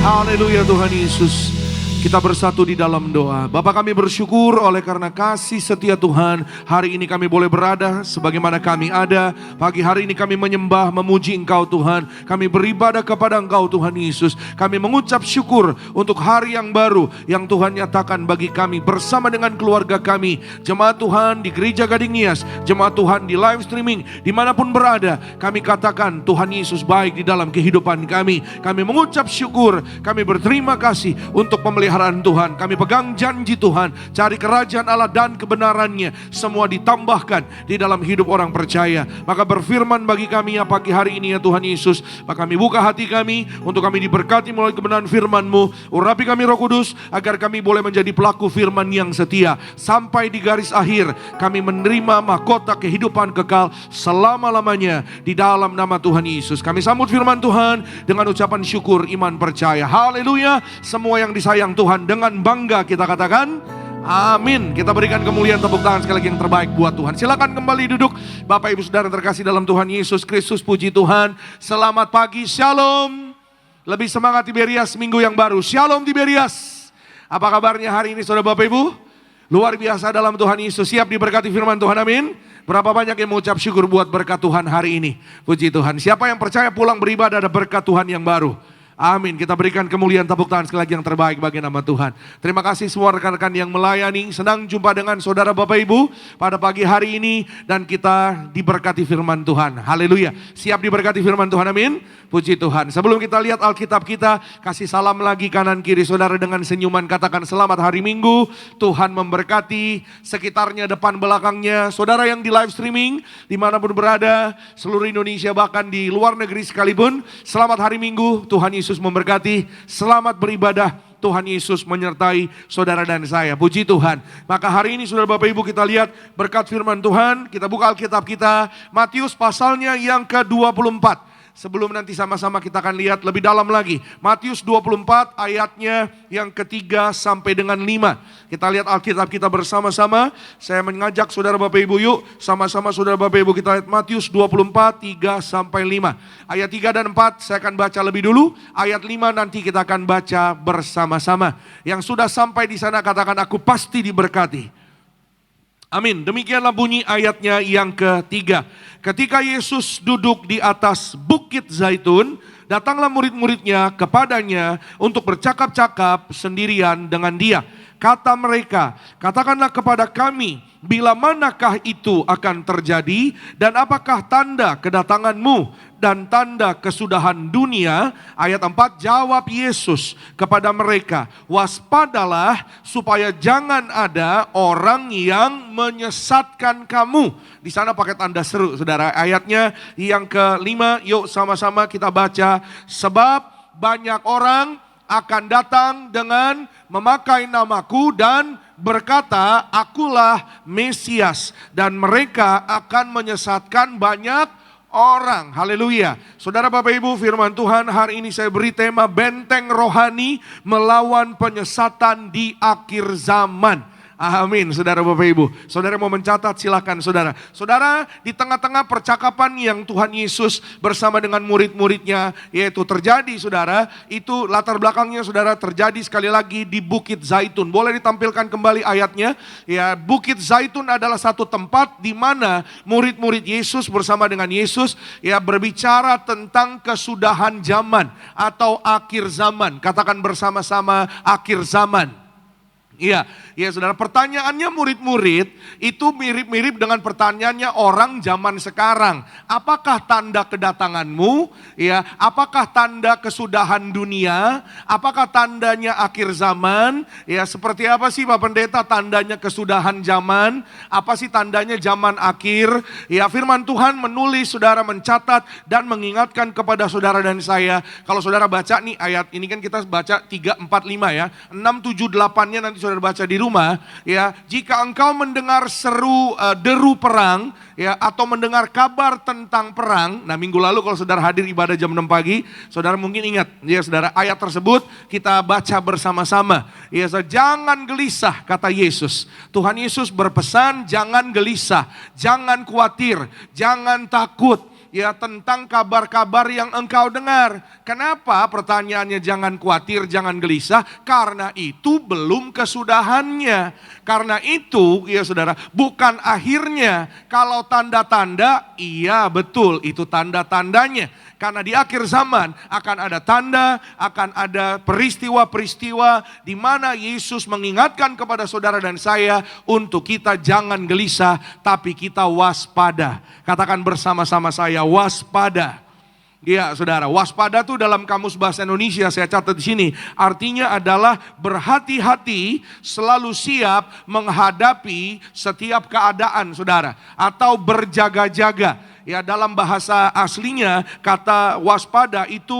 Haleluya Tuhan Yesus. Kita bersatu di dalam doa. Bapa, kami bersyukur oleh karena kasih setia Tuhan. Hari ini kami boleh berada sebagaimana kami ada. Pagi hari ini kami menyembah, memuji Engkau Tuhan. Kami beribadah kepada Engkau Tuhan Yesus. Kami mengucap syukur untuk hari yang baru yang Tuhan nyatakan bagi kami bersama dengan keluarga kami. Jemaat Tuhan di Gereja Gading Nias, jemaat Tuhan di live streaming, dimanapun berada. Kami katakan Tuhan Yesus baik di dalam kehidupan kami. Kami mengucap syukur, kami berterima kasih untuk pemeliharaan Tuhan. Kami pegang janji Tuhan, cari kerajaan Allah dan kebenarannya, semua ditambahkan di dalam hidup orang percaya. Maka berfirman bagi kami ya pagi hari ini ya Tuhan Yesus, maka kami buka hati kami untuk kami diberkati melalui kebenaran firman-Mu. Urapi kami Roh Kudus agar kami boleh menjadi pelaku firman yang setia. Sampai di garis akhir kami menerima mahkota kehidupan kekal selama-lamanya di dalam nama Tuhan Yesus. Kami sambut firman Tuhan dengan ucapan syukur, iman, percaya. Haleluya. Semua yang disayang Tuhan dengan bangga kita katakan amin. Kita berikan kemuliaan tepuk tangan sekali lagi yang terbaik buat Tuhan. Silakan kembali duduk. Bapak Ibu Saudara terkasih dalam Tuhan Yesus Kristus, puji Tuhan. Selamat pagi, shalom. Lebih semangat Tiberias minggu yang baru. Shalom Tiberias. Apa kabarnya hari ini Saudara Bapak Ibu? Luar biasa dalam Tuhan Yesus. Siap diberkati firman Tuhan, amin. Berapa banyak yang mengucap syukur buat berkat Tuhan hari ini? Puji Tuhan. Siapa yang percaya pulang beribadah ada berkat Tuhan yang baru? Amin. Kita berikan kemuliaan tepuk tangan sekali lagi yang terbaik bagi nama Tuhan. Terima kasih semua rekan-rekan yang melayani. Senang jumpa dengan saudara Bapak Ibu pada pagi hari ini. Dan kita diberkati firman Tuhan. Haleluya. Siap diberkati firman Tuhan, amin. Puji Tuhan. Sebelum kita lihat Alkitab kita, kasih salam lagi kanan kiri saudara dengan senyuman. Katakan selamat hari Minggu. Tuhan memberkati sekitarnya, depan belakangnya. Saudara yang di live streaming, dimanapun berada, seluruh Indonesia bahkan di luar negeri sekalipun. Selamat hari Minggu. Tuhan Yesus memberkati, selamat beribadah, Tuhan Yesus menyertai saudara dan saya, puji Tuhan. Maka hari ini saudara Bapak Ibu kita lihat berkat firman Tuhan, kita buka Alkitab kita, Matius pasalnya yang ke-24. Sebelum nanti sama-sama kita akan lihat lebih dalam lagi. Matius 24 ayatnya yang ke-3 sampai dengan 5. Kita lihat Alkitab kita bersama-sama. Saya mengajak saudara Bapak Ibu yuk. Sama-sama saudara Bapak Ibu kita lihat Matius 24, 3 sampai 5. Ayat 3 dan 4 saya akan baca lebih dulu. Ayat 5 nanti kita akan baca bersama-sama. Yang sudah sampai di sana katakan aku pasti diberkati. Amin. Demikianlah bunyi ayatnya yang ke-3. Ketika Yesus duduk di atas bukit Zaitun, datanglah murid-muridnya kepadanya untuk bercakap-cakap sendirian dengan dia. Kata mereka, katakanlah kepada kami, bila manakah itu akan terjadi dan apakah tanda kedatanganmu dan tanda kesudahan dunia? Ayat 4, jawab Yesus kepada mereka, waspadalah supaya jangan ada orang yang menyesatkan kamu. Di sana pakai tanda seru saudara. Ayatnya yang ke-5, yuk sama-sama kita baca. Sebab banyak orang akan datang dengan memakai namaku dan berkata, akulah Mesias. Dan mereka akan menyesatkan banyak orang. Haleluya. Saudara Bapak Ibu, firman Tuhan hari ini saya beri tema benteng rohani melawan penyesatan di akhir zaman. Amin, saudara Bapak Ibu. Saudara mau mencatat silakan saudara. Saudara, di tengah-tengah percakapan yang Tuhan Yesus bersama dengan murid-muridnya yaitu terjadi saudara, itu latar belakangnya saudara terjadi sekali lagi di Bukit Zaitun. Boleh ditampilkan kembali ayatnya? Ya, Bukit Zaitun adalah satu tempat di mana murid-murid Yesus bersama dengan Yesus ya berbicara tentang kesudahan zaman atau akhir zaman. Katakan bersama-sama akhir zaman. Iya, ya saudara, pertanyaannya murid-murid itu mirip-mirip dengan pertanyaannya orang zaman sekarang. Apakah tanda kedatanganmu? Ya, apakah tanda kesudahan dunia? Apakah tandanya akhir zaman? Ya, seperti apa sih Pak Pendeta tandanya kesudahan zaman? Apa sih tandanya zaman akhir? Ya, firman Tuhan menulis, saudara mencatat dan mengingatkan kepada saudara dan saya. Kalau saudara baca nih ayat ini kan kita baca 3, 4, 5 ya. 6, 7, 8-nya nanti saudara baca di rumah ya. Jika engkau mendengar seru deru perang ya atau mendengar kabar tentang perang. Nah, minggu lalu kalau saudara hadir ibadah jam 6 pagi, saudara mungkin ingat ya saudara, ayat tersebut kita baca bersama-sama. Ya, jangan gelisah kata Yesus. Tuhan Yesus berpesan jangan gelisah, jangan khawatir, jangan takut. Ya, tentang kabar-kabar yang engkau dengar. Kenapa pertanyaannya jangan khawatir, jangan gelisah? Karena itu belum kesudahannya. Karena itu ya saudara, bukan akhirnya. Kalau tanda-tanda, iya betul itu tanda-tandanya. Karena di akhir zaman akan ada tanda, akan ada peristiwa-peristiwa di mana Yesus mengingatkan kepada saudara dan saya untuk kita jangan gelisah, tapi kita waspada. Katakan bersama-sama saya, waspada. Ya saudara, waspada itu dalam kamus bahasa Indonesia saya catat di sini. Artinya adalah berhati-hati, selalu siap menghadapi setiap keadaan saudara. Atau berjaga-jaga. Ya, dalam bahasa aslinya kata waspada itu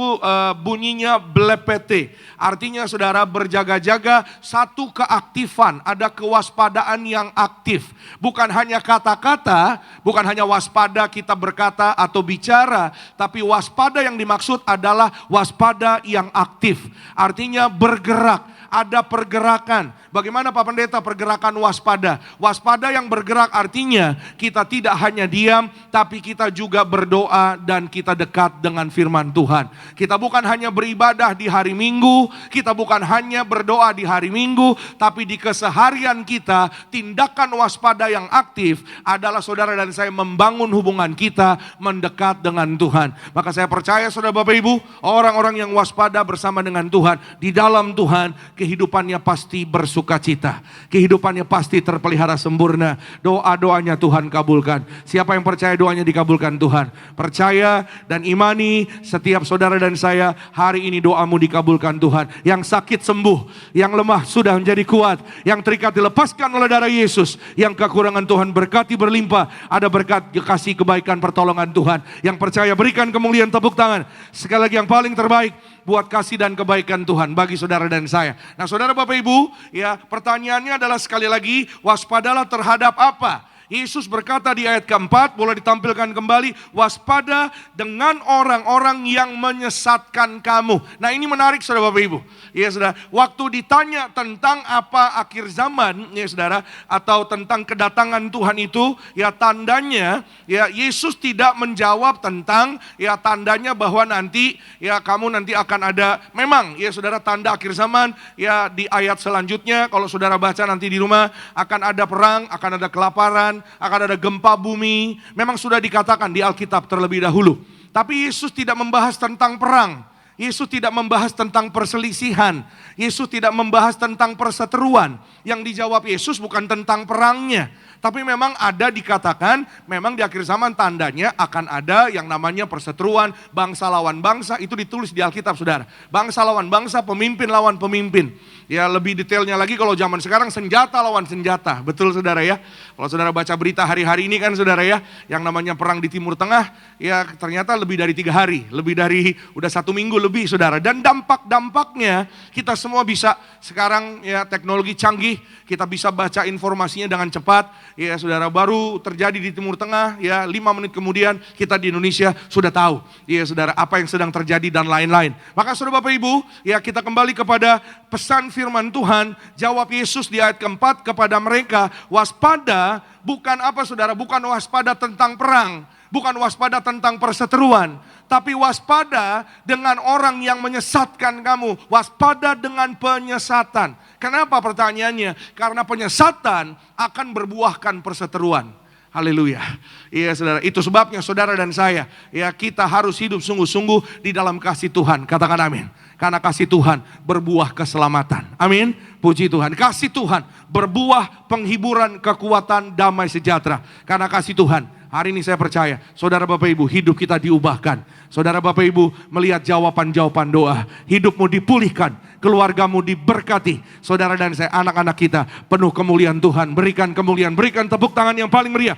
bunyinya blepete. Artinya saudara berjaga-jaga, satu keaktifan, ada kewaspadaan yang aktif. Bukan hanya kata-kata, bukan hanya waspada kita berkata atau bicara, tapi waspada yang dimaksud adalah waspada yang aktif. Artinya bergerak. Ada pergerakan. Bagaimana Pak Pendeta pergerakan waspada? Waspada yang bergerak artinya kita tidak hanya diam, tapi kita juga berdoa dan kita dekat dengan firman Tuhan. Kita bukan hanya beribadah di hari Minggu, kita bukan hanya berdoa di hari Minggu, tapi di keseharian kita, tindakan waspada yang aktif adalah saudara dan saya membangun hubungan kita mendekat dengan Tuhan. Maka saya percaya saudara Bapak Ibu, orang-orang yang waspada bersama dengan Tuhan, di dalam Tuhan, kehidupannya pasti bersuka cita. Kehidupannya pasti terpelihara sempurna. Doa-doanya Tuhan kabulkan. Siapa yang percaya doanya dikabulkan Tuhan? Percaya dan imani setiap saudara dan saya, hari ini doamu dikabulkan Tuhan. Yang sakit sembuh, yang lemah sudah menjadi kuat, yang terikat dilepaskan oleh darah Yesus, yang kekurangan Tuhan berkati berlimpah, ada berkat kasih kebaikan pertolongan Tuhan. Yang percaya berikan kemuliaan tepuk tangan. Sekali lagi yang paling terbaik buat kasih dan kebaikan Tuhan bagi saudara dan saya. Nah saudara Bapak Ibu, ya pertanyaannya adalah sekali lagi, waspadalah terhadap apa? Yesus berkata di ayat keempat, boleh ditampilkan kembali, waspada dengan orang-orang yang menyesatkan kamu. Nah ini menarik saudara Bapak Ibu. Ya saudara, waktu ditanya tentang apa akhir zaman, ya saudara, atau tentang kedatangan Tuhan itu, ya tandanya, ya Yesus tidak menjawab tentang, ya tandanya bahwa nanti, ya kamu nanti akan ada, memang ya saudara tanda akhir zaman, ya di ayat selanjutnya, kalau saudara baca nanti di rumah, akan ada perang, akan ada kelaparan, akan ada gempa bumi. Memang sudah dikatakan di Alkitab terlebih dahulu. Tapi Yesus tidak membahas tentang perang. Yesus tidak membahas tentang perselisihan. Yesus tidak membahas tentang perseteruan. Yang dijawab Yesus bukan tentang perangnya. Tapi memang ada dikatakan, memang di akhir zaman tandanya akan ada yang namanya perseteruan, bangsa lawan bangsa, itu ditulis di Alkitab saudara. Bangsa lawan bangsa, pemimpin lawan pemimpin. Ya lebih detailnya lagi kalau zaman sekarang senjata lawan senjata, betul saudara ya. Kalau saudara baca berita hari-hari ini kan saudara ya, yang namanya perang di Timur Tengah, ya ternyata lebih dari 3 hari, lebih dari udah 1 minggu lebih-lebih saudara. Dan dampak-dampaknya kita semua bisa sekarang ya teknologi canggih, kita bisa baca informasinya dengan cepat. Ya saudara, baru terjadi di Timur Tengah ya 5 menit kemudian kita di Indonesia sudah tahu ya saudara apa yang sedang terjadi dan lain-lain. Maka saudara Bapak Ibu ya kita kembali kepada pesan firman Tuhan. Jawab Yesus di ayat keempat kepada mereka, waspada bukan apa saudara, bukan waspada tentang perang, bukan waspada tentang perseteruan, tapi waspada dengan orang yang menyesatkan kamu, waspada dengan penyesatan. Kenapa pertanyaannya? Karena penyesatan akan berbuahkan perseteruan. Haleluya. Iya saudara, itu sebabnya saudara dan saya, ya kita harus hidup sungguh-sungguh di dalam kasih Tuhan. Katakan amin. Karena kasih Tuhan berbuah keselamatan. Amin. Puji Tuhan. Kasih Tuhan berbuah penghiburan, kekuatan, damai sejahtera. Karena kasih Tuhan, hari ini saya percaya, saudara Bapak Ibu, hidup kita diubahkan. Saudara Bapak Ibu melihat jawaban-jawaban doa. Hidupmu dipulihkan, keluargamu diberkati. Saudara dan saya, anak-anak kita penuh kemuliaan Tuhan. Berikan kemuliaan, berikan tepuk tangan yang paling meriah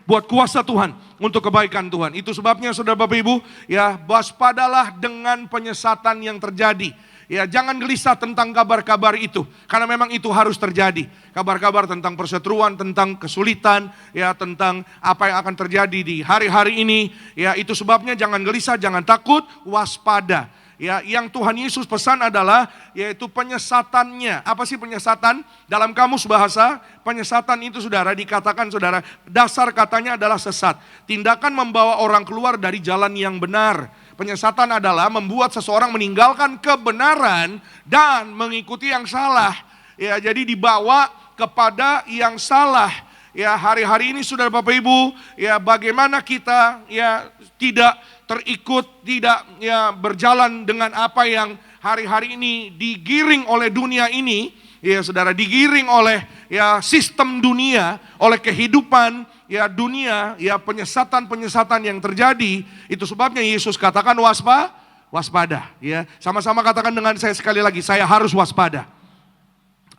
buat kuasa Tuhan untuk kebaikan Tuhan. Itu sebabnya saudara Bapak Ibu, ya waspadalah dengan penyesatan yang terjadi. Ya jangan gelisah tentang kabar-kabar itu, karena memang itu harus terjadi. Kabar-kabar tentang perseteruan, tentang kesulitan, ya tentang apa yang akan terjadi di hari-hari ini. Ya itu sebabnya jangan gelisah, jangan takut, waspada. Ya, yang Tuhan Yesus pesan adalah yaitu penyesatannya. Apa sih penyesatan? Dalam kamus bahasa, penyesatan itu saudara dikatakan saudara, dasar katanya adalah sesat. Tindakan membawa orang keluar dari jalan yang benar. Penyesatan adalah membuat seseorang meninggalkan kebenaran dan mengikuti yang salah. Ya, jadi dibawa kepada yang salah. Ya, hari-hari ini saudara Bapak Ibu, ya bagaimana kita ya tidak terikut, tidak ya berjalan dengan apa yang hari-hari ini digiring oleh dunia ini, ya saudara, digiring oleh ya sistem dunia, oleh kehidupan ya dunia, ya penyesatan-penyesatan yang terjadi. Itu sebabnya Yesus katakan waspada, ya. Sama-sama katakan dengan saya sekali lagi, saya harus waspada.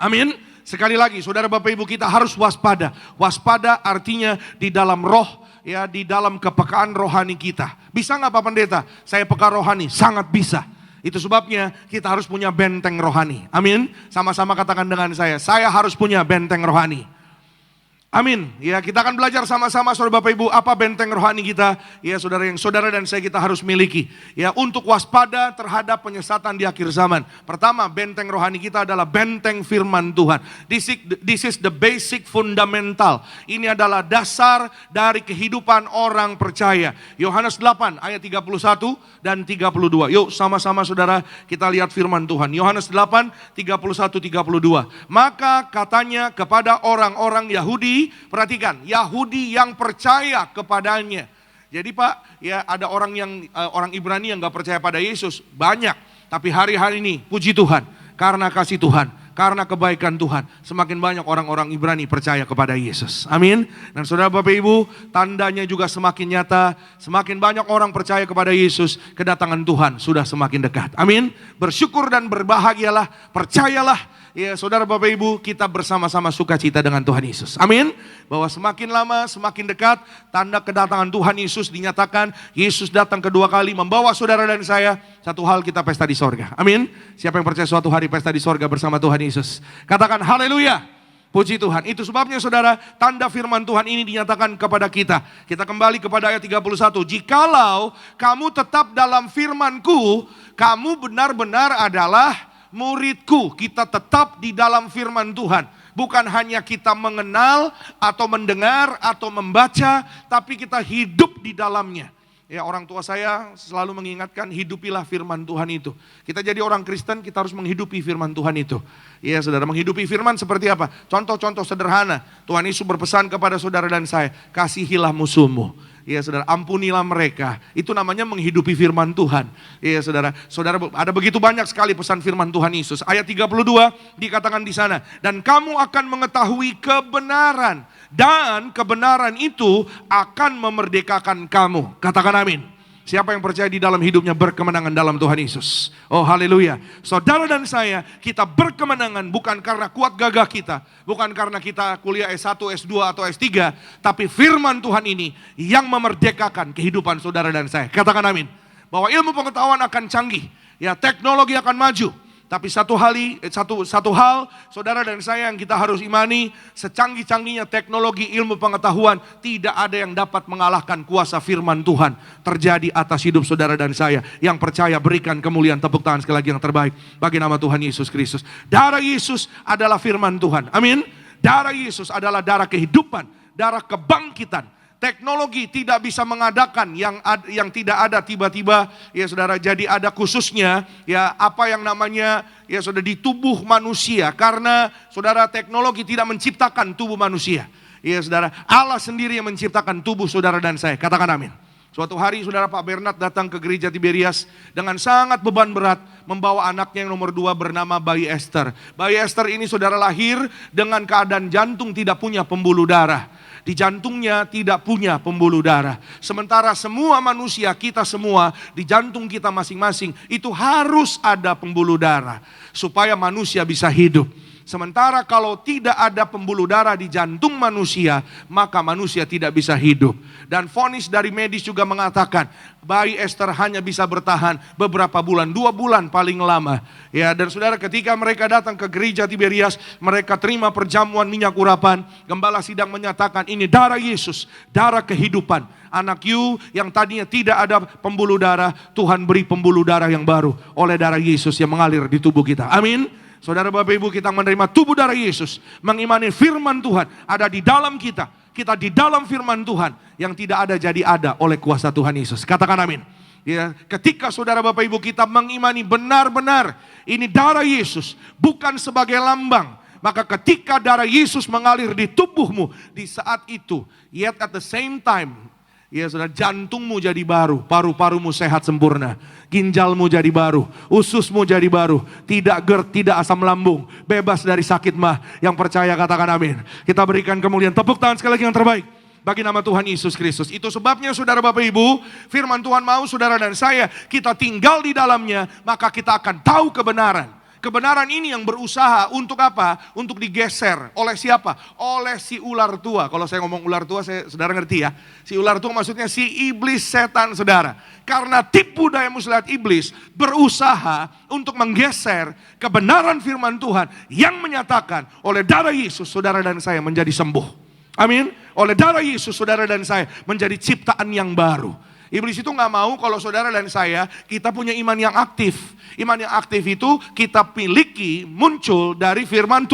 Amin. Sekali lagi, saudara Bapak Ibu, kita harus waspada. Waspada artinya di dalam roh, ya di dalam kepekaan rohani kita. Bisa nggak Pak Pendeta? Saya peka rohani, sangat bisa. Itu sebabnya kita harus punya benteng rohani. Amin. Sama-sama katakan dengan saya harus punya benteng rohani. Amin. Ya, kita akan belajar sama-sama saudara Bapak Ibu apa benteng rohani kita, ya saudara, yang saudara dan saya kita harus miliki, ya untuk waspada terhadap penyesatan di akhir zaman. Pertama, benteng rohani kita adalah benteng firman Tuhan. This is the basic fundamental. Ini adalah dasar dari kehidupan orang percaya. Yohanes 8 ayat 31 dan 32. Yuk sama-sama saudara kita lihat firman Tuhan. Yohanes 8 31 32. Maka katanya kepada orang-orang Yahudi, perhatikan, Yahudi yang percaya kepadanya. Jadi Pak, ya ada orang Ibrani yang gak percaya pada Yesus, banyak. Tapi hari-hari ini, puji Tuhan, karena kasih Tuhan, karena kebaikan Tuhan, semakin banyak orang-orang Ibrani percaya kepada Yesus. Amin. Dan saudara Bapak Ibu, tandanya juga semakin nyata, semakin banyak orang percaya kepada Yesus, kedatangan Tuhan sudah semakin dekat. Amin. Bersyukur dan berbahagialah, percayalah. Ya saudara Bapak Ibu, kita bersama-sama sukacita dengan Tuhan Yesus. Amin. Bahwa semakin lama semakin dekat tanda kedatangan Tuhan Yesus dinyatakan. Yesus datang kedua kali membawa saudara dan saya. Satu hal, kita pesta di sorga. Amin. Siapa yang percaya suatu hari pesta di sorga bersama Tuhan Yesus? Katakan haleluya. Puji Tuhan. Itu sebabnya saudara, tanda firman Tuhan ini dinyatakan kepada kita. Kita kembali kepada ayat 31. Jikalau kamu tetap dalam firman-Ku, kamu benar-benar adalah muridku. Kita tetap di dalam firman Tuhan. Bukan hanya kita mengenal atau mendengar atau membaca, tapi kita hidup di dalamnya. Ya, orang tua saya selalu mengingatkan, hidupilah firman Tuhan itu. Kita jadi orang Kristen, kita harus menghidupi firman Tuhan itu. Ya saudara, menghidupi firman seperti apa? Contoh-contoh sederhana. Tuhan Yesus berpesan kepada saudara dan saya, kasihilah musuhmu. Ya saudara, ampunilah mereka. Itu namanya menghidupi firman Tuhan. Ya saudara, ada begitu banyak sekali pesan firman Tuhan Yesus. Ayat 32 dikatakan di sana, dan kamu akan mengetahui kebenaran, dan kebenaran itu akan memerdekakan kamu. Katakan amin. Siapa yang percaya di dalam hidupnya berkemenangan dalam Tuhan Yesus? Oh haleluya. Saudara dan saya, kita berkemenangan bukan karena kuat gagah kita, bukan karena kita kuliah S1, S2 atau S3, tapi firman Tuhan ini yang memerdekakan kehidupan saudara dan saya. Katakan amin. Bahwa ilmu pengetahuan akan canggih, Ya, teknologi akan maju. Tapi satu hal, saudara dan saya yang kita harus imani, secanggih-canggihnya teknologi ilmu pengetahuan, tidak ada yang dapat mengalahkan kuasa firman Tuhan terjadi atas hidup saudara dan saya. Yang percaya berikan kemuliaan, tepuk tangan sekali lagi yang terbaik bagi nama Tuhan Yesus Kristus. Darah Yesus adalah firman Tuhan. Amin. Darah Yesus adalah darah kehidupan, darah kebangkitan. Teknologi tidak bisa mengadakan yang tidak ada tiba-tiba, ya saudara. Jadi ada khususnya ya apa yang namanya ya saudara di tubuh manusia, karena saudara teknologi tidak menciptakan tubuh manusia. Ya saudara, Allah sendiri yang menciptakan tubuh saudara dan saya. Katakan amin. Suatu hari saudara Pak Bernard datang ke gereja Tiberias dengan sangat beban berat, membawa anaknya yang nomor 2 bernama bayi Esther. Bayi Esther ini saudara lahir dengan keadaan jantung tidak punya pembuluh darah. Di jantungnya tidak punya pembuluh darah. Sementara semua manusia, kita semua, di jantung kita masing-masing itu harus ada pembuluh darah supaya manusia bisa hidup. Sementara kalau tidak ada pembuluh darah di jantung manusia, maka manusia tidak bisa hidup. Dan vonis dari medis juga mengatakan, bayi Esther hanya bisa bertahan beberapa bulan, 2 bulan paling lama. Ya, dan saudara, ketika mereka datang ke gereja Tiberias, mereka terima perjamuan minyak urapan. Gembala sidang menyatakan, ini darah Yesus, darah kehidupan. Anak you yang tadinya tidak ada pembuluh darah, Tuhan beri pembuluh darah yang baru oleh darah Yesus yang mengalir di tubuh kita. Amin. Saudara Bapak Ibu, kita menerima tubuh darah Yesus, mengimani firman Tuhan ada di dalam kita. Kita di dalam firman Tuhan yang tidak ada jadi ada oleh kuasa Tuhan Yesus. Katakan amin. Ya, ketika saudara Bapak Ibu kita mengimani benar-benar ini darah Yesus bukan sebagai lambang, maka ketika darah Yesus mengalir di tubuhmu di saat itu, yet at the same time, ya saudara, jantungmu jadi baru, paru-parumu sehat sempurna, ginjalmu jadi baru, ususmu jadi baru, tidak GERD, tidak asam lambung, bebas dari sakit mah. Yang percaya katakan amin. Kita berikan kemuliaan, tepuk tangan sekali lagi yang terbaik bagi nama Tuhan Yesus Kristus. Itu sebabnya saudara Bapak Ibu, firman Tuhan mau saudara dan saya, kita tinggal di dalamnya, maka kita akan tahu kebenaran. Kebenaran ini yang berusaha untuk apa? Untuk digeser oleh siapa? Oleh si ular tua. Kalau saya ngomong ular tua, saudara ngerti ya. Si ular tua maksudnya si iblis setan saudara. Karena tipu daya muslihat iblis berusaha untuk menggeser kebenaran firman Tuhan yang menyatakan oleh darah Yesus saudara dan saya menjadi sembuh. Amin. Oleh darah Yesus saudara dan saya menjadi ciptaan yang baru. Iblis itu gak mau kalau saudara dan saya kita punya iman yang aktif. Iman yang aktif itu kita miliki muncul dari firman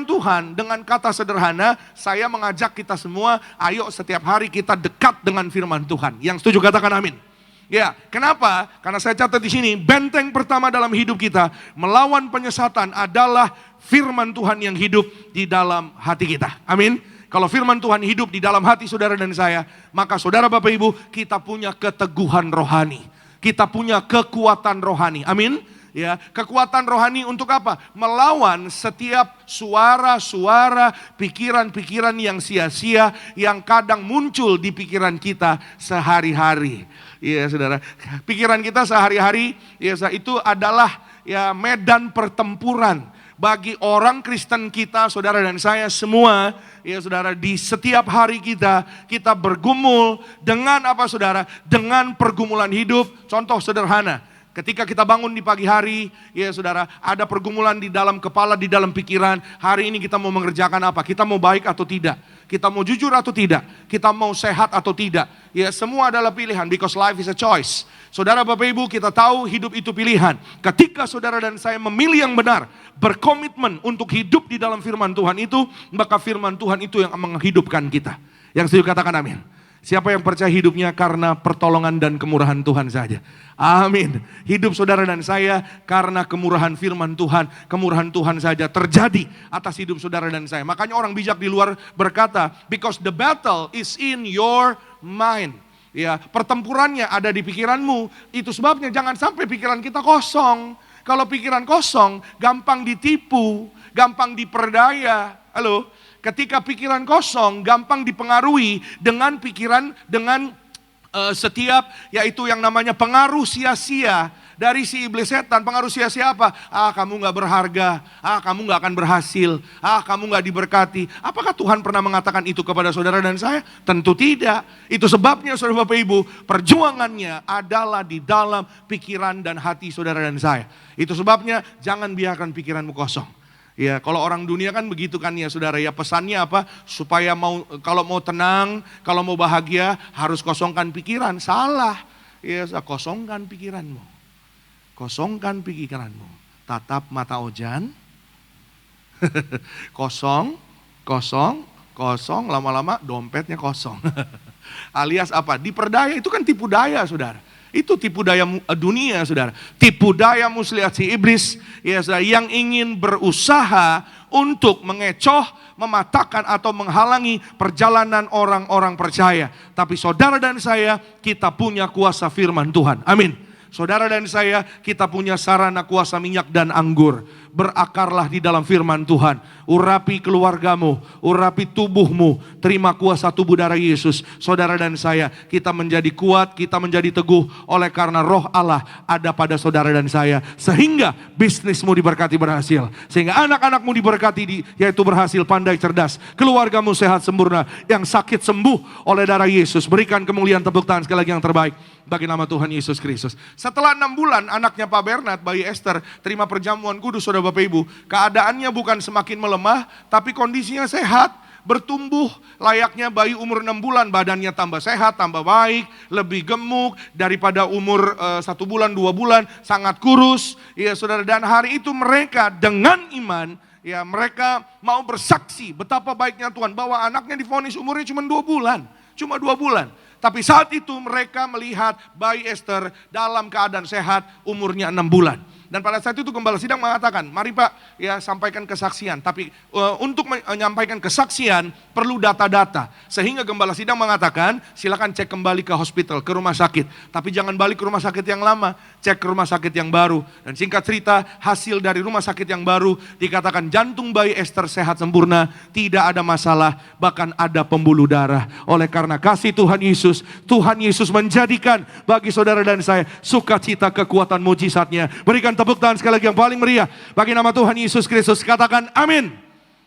Tuhan. Dengan kata sederhana, saya mengajak kita semua, ayo setiap hari kita dekat dengan firman Tuhan. Yang setuju katakan amin. Ya, kenapa? Karena saya catat di sini, benteng pertama dalam hidup kita melawan penyesatan adalah firman Tuhan yang hidup di dalam hati kita. Amin. Kalau firman Tuhan hidup di dalam hati saudara dan saya, maka saudara Bapak Ibu, kita punya keteguhan rohani. Kita punya kekuatan rohani. Amin. Ya, kekuatan rohani untuk apa? Melawan setiap suara-suara, pikiran-pikiran yang sia-sia yang kadang muncul di pikiran kita sehari-hari. Ya, saudara. Pikiran kita sehari-hari ya itu adalah ya medan pertempuran. Bagi orang Kristen kita, saudara dan saya semua, ya saudara, di setiap hari kita bergumul dengan apa saudara? Dengan pergumulan hidup. Contoh sederhana, ketika kita bangun di pagi hari, ya saudara, ada pergumulan di dalam kepala, di dalam pikiran. Hari ini kita mau mengerjakan apa? Kita mau baik atau tidak? Kita mau jujur atau tidak? Kita mau sehat atau tidak? Ya, semua adalah pilihan, because life is a choice. Saudara Bapak Ibu, kita tahu hidup itu pilihan. Ketika saudara dan saya memilih yang benar, berkomitmen untuk hidup di dalam firman Tuhan itu, maka firman Tuhan itu yang menghidupkan kita. Yang setuju katakan amin. Siapa yang percaya hidupnya karena pertolongan dan kemurahan Tuhan saja. Amin. Hidup saudara dan saya karena kemurahan firman Tuhan, kemurahan Tuhan saja terjadi atas hidup saudara dan saya. Makanya orang bijak di luar berkata, because the battle is in your mind. Ya, pertempurannya ada di pikiranmu. Itu sebabnya jangan sampai pikiran kita kosong. Kalau pikiran kosong, gampang ditipu, gampang diperdaya. Halo, ketika pikiran kosong, gampang dipengaruhi dengan pikiran, dengan setiap yaitu yang namanya pengaruh sia-sia Dari si iblis setan, pengaruh sia-sia apa? Kamu gak berharga, kamu gak akan berhasil, kamu gak diberkati. Apakah Tuhan pernah mengatakan itu kepada saudara dan saya? Tentu tidak. Itu sebabnya saudara Bapak Ibu, perjuangannya adalah di dalam pikiran dan hati saudara dan saya. Itu sebabnya jangan biarkan pikiranmu kosong. Ya, kalau orang dunia kan begitu kan ya saudara ya, pesannya apa? Supaya kalau mau tenang, kalau mau bahagia harus kosongkan pikiran. Salah. Ya, kosongkan pikiranmu. Kosongkan pikiranmu. Tatap mata Ojan. Kosong, lama-lama dompetnya kosong. Alias apa? Diperdaya, itu kan tipu daya saudara. Itu tipu daya dunia saudara. Tipu daya muslihat si iblis ya saudara, yang ingin berusaha untuk mengecoh, mematahkan atau menghalangi perjalanan orang-orang percaya. Tapi saudara dan saya, kita punya kuasa firman Tuhan. Amin. Saudara dan saya, kita punya sarana kuasa minyak dan anggur. Berakarlah di dalam firman Tuhan. Urapi keluargamu, urapi tubuhmu. Terima kuasa tubuh darah Yesus. Saudara dan saya, kita menjadi kuat, kita menjadi teguh. Oleh karena roh Allah ada pada saudara dan saya. Sehingga bisnismu diberkati berhasil. Sehingga anak-anakmu diberkati yaitu berhasil, pandai, cerdas. Keluargamu sehat sempurna. Yang sakit sembuh oleh darah Yesus. Berikan kemuliaan, tepuk tangan sekali lagi yang terbaik bagi nama Tuhan Yesus Kristus. Setelah 6 bulan anaknya Pak Bernard, bayi Esther, terima perjamuan kudus saudara Bapak Ibu. Keadaannya bukan semakin melemah, tapi kondisinya sehat, bertumbuh layaknya bayi umur 6 bulan. Badannya tambah sehat, tambah baik, lebih gemuk daripada umur 1 bulan, 2 bulan, sangat kurus. Ya saudara, dan hari itu mereka dengan iman, ya mereka mau bersaksi betapa baiknya Tuhan, bahwa anaknya divonis umurnya cuma 2 bulan. Cuma 2 bulan. Tapi saat itu mereka melihat bayi Esther dalam keadaan sehat, umurnya 6 bulan. Dan pada saat itu gembala sidang mengatakan, mari Pak ya sampaikan kesaksian. Tapi untuk menyampaikan kesaksian perlu data-data. Sehingga gembala sidang mengatakan silakan cek kembali ke hospital, ke rumah sakit. Tapi jangan balik ke rumah sakit yang lama, cek ke rumah sakit yang baru. Dan singkat cerita, hasil dari rumah sakit yang baru dikatakan jantung bayi Esther sehat sempurna, tidak ada masalah, bahkan ada pembuluh darah. Oleh karena kasih Tuhan Yesus menjadikan bagi saudara dan saya sukacita, kekuatan, mujizatnya. Berikan tepuk tangan sekali lagi yang paling meriah bagi nama Tuhan Yesus Kristus. Katakan amin.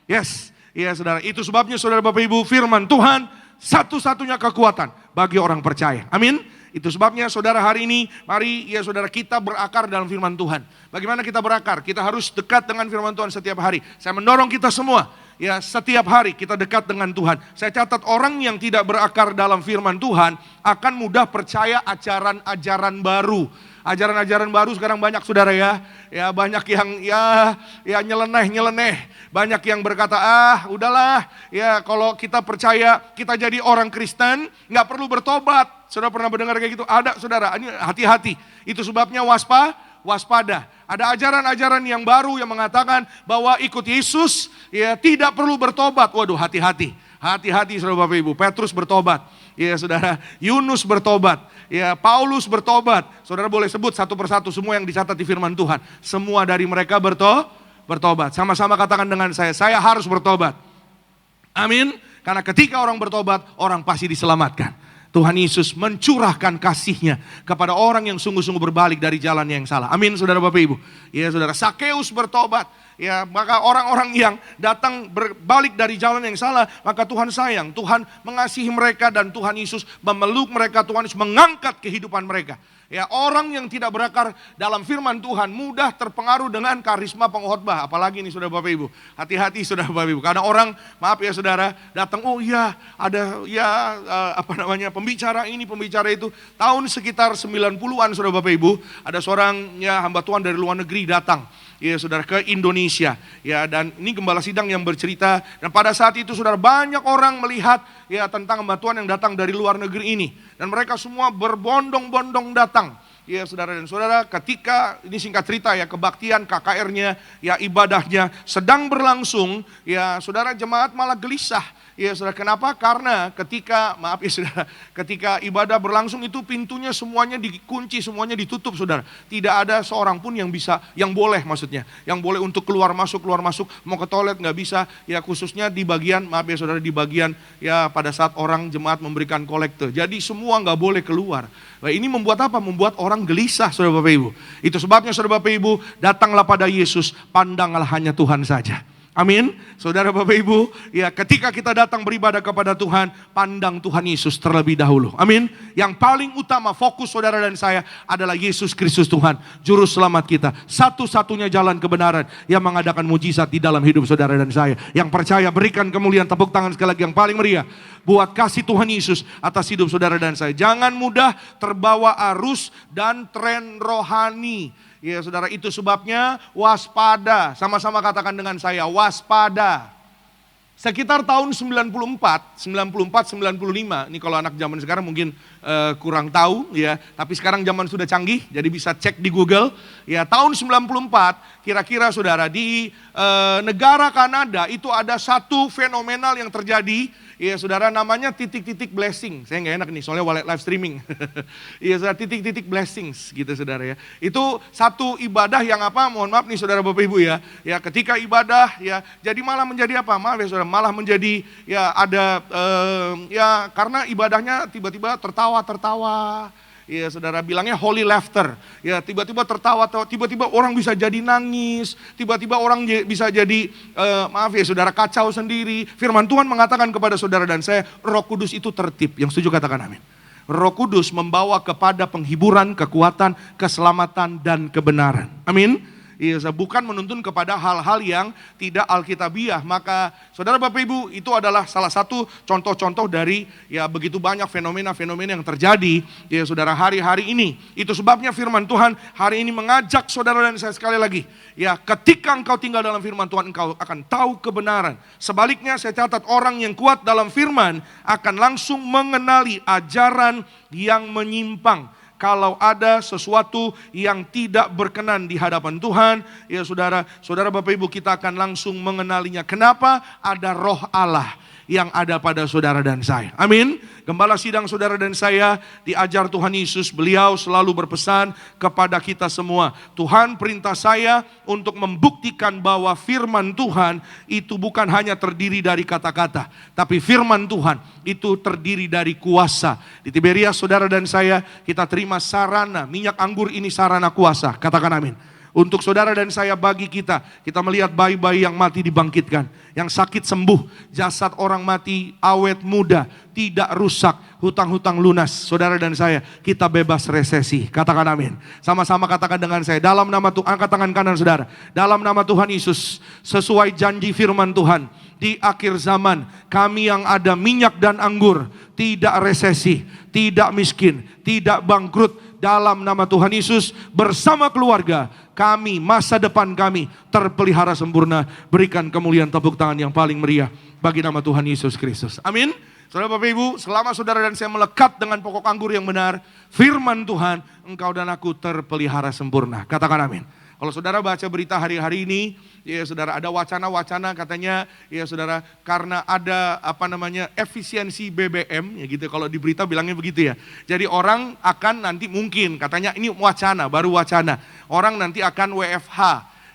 Yes, ya saudara, itu sebabnya saudara Bapak Ibu, firman Tuhan satu-satunya kekuatan bagi orang percaya. Amin. Itu sebabnya saudara hari ini, mari ya saudara kita berakar dalam firman Tuhan. Bagaimana kita berakar? Kita harus dekat dengan firman Tuhan setiap hari. Saya mendorong kita semua, ya setiap hari kita dekat dengan Tuhan. Saya catat orang yang tidak berakar dalam firman Tuhan akan mudah percaya ajaran-ajaran baru. Ajaran-ajaran baru sekarang banyak saudara ya. Ya banyak yang ya nyeleneh. Banyak yang berkata, udahlah ya kalau kita percaya kita jadi orang Kristen nggak perlu bertobat. Saudara pernah mendengar kayak gitu? Ada saudara, ini hati-hati. Itu sebabnya waspada. Ada ajaran-ajaran yang baru yang mengatakan bahwa ikut Yesus ya tidak perlu bertobat. Waduh, hati-hati. Hati-hati saudara Bapak Ibu. Petrus bertobat. Ya saudara, Yunus bertobat. Ya Paulus bertobat. Saudara boleh sebut satu persatu semua yang dicatat di firman Tuhan. Semua dari mereka bertobat. Sama-sama katakan dengan saya harus bertobat. Amin. Karena ketika orang bertobat, orang pasti diselamatkan. Tuhan Yesus mencurahkan kasih-Nya kepada orang yang sungguh-sungguh berbalik dari jalan yang salah. Amin saudara Bapak Ibu. Ya saudara, Sakeus bertobat. Ya, maka orang-orang yang datang berbalik dari jalan yang salah, maka Tuhan sayang, Tuhan mengasihi mereka dan Tuhan Yesus memeluk mereka, Tuhan Yesus mengangkat kehidupan mereka. Ya, orang yang tidak berakar dalam firman Tuhan mudah terpengaruh dengan karisma pengkhotbah, apalagi nih saudara Bapak Ibu. Hati-hati saudara Bapak Ibu, karena orang, maaf ya saudara, datang ada pembicara ini, pembicara itu. Tahun sekitar 90-an saudara Bapak Ibu, ada seorang hamba Tuhan dari luar negeri datang. Ya saudara, ke Indonesia ya, dan ini gembala sidang yang bercerita, dan pada saat itu saudara banyak orang melihat ya tentang hamba Tuhan yang datang dari luar negeri ini, dan mereka semua berbondong-bondong datang. Ya saudara dan saudara, ketika ini singkat cerita ya, kebaktian KKR-nya ya ibadahnya sedang berlangsung ya saudara, jemaat malah gelisah Ya saudara, kenapa? Karena ketika, maaf ya saudara, ketika ibadah berlangsung itu pintunya semuanya dikunci, semuanya ditutup saudara. Tidak ada seorang pun yang bisa, yang boleh maksudnya, yang boleh untuk keluar masuk, mau ke toilet nggak bisa. Ya khususnya di bagian, maaf ya saudara, di bagian ya pada saat orang jemaat memberikan kolekte. Jadi semua nggak boleh keluar. Nah, ini membuat apa? Membuat orang gelisah saudara Bapak Ibu. Itu sebabnya saudara Bapak Ibu, datanglah pada Yesus, pandanglah hanya Tuhan saja. Amin. Saudara Bapak Ibu, ya ketika kita datang beribadah kepada Tuhan, pandang Tuhan Yesus terlebih dahulu. Amin. Yang paling utama fokus saudara dan saya adalah Yesus Kristus Tuhan, juru selamat kita. Satu-satunya jalan kebenaran yang mengadakan mujizat di dalam hidup saudara dan saya. Yang percaya berikan kemuliaan, tepuk tangan sekali lagi yang paling meriah buat kasih Tuhan Yesus atas hidup saudara dan saya. Jangan mudah terbawa arus dan tren rohani. Ya saudara, itu sebabnya waspada. Sama-sama katakan dengan saya, waspada. Sekitar tahun 94, 95, ini kalau anak zaman sekarang mungkin kurang tahu ya, tapi sekarang zaman sudah canggih, jadi bisa cek di Google. Ya tahun 94, kira-kira saudara, di negara Kanada itu ada satu fenomenal yang terjadi. Iya saudara, namanya titik-titik blessing. Saya nggak enak nih soalnya live streaming. Iya saudara, titik-titik blessings gitu saudara ya. Itu satu ibadah yang apa, mohon maaf nih saudara Bapak Ibu ya. Ya ketika ibadah ya, jadi malah menjadi apa, maaf ya saudara, malah menjadi ya ada ya karena ibadahnya tiba-tiba tertawa. Ya saudara, bilangnya holy laughter. Ya tiba-tiba tertawa, tiba-tiba orang bisa jadi nangis, tiba-tiba orang bisa jadi maaf ya saudara, kacau sendiri. Firman Tuhan mengatakan kepada saudara dan saya, Roh Kudus itu tertib. Yang setuju katakan amin. Roh Kudus membawa kepada penghiburan, kekuatan, keselamatan dan kebenaran. Amin. Iya, bukan menuntun kepada hal-hal yang tidak alkitabiah. Maka saudara Bapak Ibu, itu adalah salah satu contoh-contoh dari ya begitu banyak fenomena-fenomena yang terjadi ya saudara hari-hari ini. Itu sebabnya firman Tuhan hari ini mengajak saudara dan saya sekali lagi. Ya ketika engkau tinggal dalam firman Tuhan, engkau akan tahu kebenaran. Sebaliknya saya catat, orang yang kuat dalam firman akan langsung mengenali ajaran yang menyimpang. Kalau ada sesuatu yang tidak berkenan di hadapan Tuhan, ya saudara Bapak Ibu, kita akan langsung mengenalinya. Kenapa? Ada roh Allah yang ada pada saudara dan saya. Amin. Gembala sidang saudara dan saya diajar Tuhan Yesus, beliau selalu berpesan kepada kita semua. Tuhan perintah saya untuk membuktikan bahwa firman Tuhan itu bukan hanya terdiri dari kata-kata, tapi firman Tuhan itu terdiri dari kuasa. Di Tiberias saudara dan saya, kita terima sarana, minyak anggur ini sarana kuasa. Katakan amin. Untuk saudara dan saya, bagi kita melihat bayi-bayi yang mati dibangkitkan, yang sakit sembuh, jasad orang mati awet muda, tidak rusak, hutang-hutang lunas. Saudara dan saya, kita bebas resesi. Katakan amin. Sama-sama katakan dengan saya, dalam nama Tuhan, angkat tangan kanan saudara. Dalam nama Tuhan Yesus, sesuai janji firman Tuhan, di akhir zaman kami yang ada minyak dan anggur, tidak resesi, tidak miskin, tidak bangkrut. Dalam nama Tuhan Yesus, bersama keluarga kami, masa depan kami terpelihara sempurna. Berikan kemuliaan, tepuk tangan yang paling meriah bagi nama Tuhan Yesus Kristus. Amin. Saudara Bapak Ibu, selama saudara dan saya melekat dengan pokok anggur yang benar, firman Tuhan, engkau dan aku terpelihara sempurna. Katakan amin. Kalau saudara baca berita hari-hari ini, ya saudara, ada wacana-wacana katanya, ya saudara, karena ada efisiensi BBM, ya gitu. Kalau di berita bilangnya begitu ya. Jadi orang akan nanti mungkin, katanya ini wacana, baru wacana. Orang nanti akan WFH,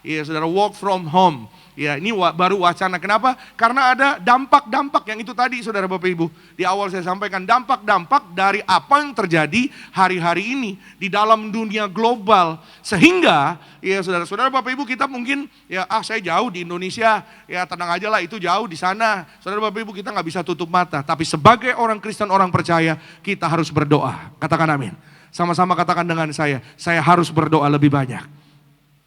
ya saudara, work from home. Ya ini baru wacana. Kenapa? Karena ada dampak-dampak yang itu tadi saudara Bapak Ibu. Di awal saya sampaikan dampak-dampak dari apa yang terjadi hari-hari ini di dalam dunia global. Sehingga ya saudara-saudara Bapak Ibu, kita mungkin ya saya jauh di Indonesia, ya tenang aja lah, itu jauh di sana. Saudara Bapak Ibu, kita gak bisa tutup mata. Tapi sebagai orang Kristen, orang percaya, kita harus berdoa. Katakan amin. Sama-sama katakan dengan saya harus berdoa lebih banyak.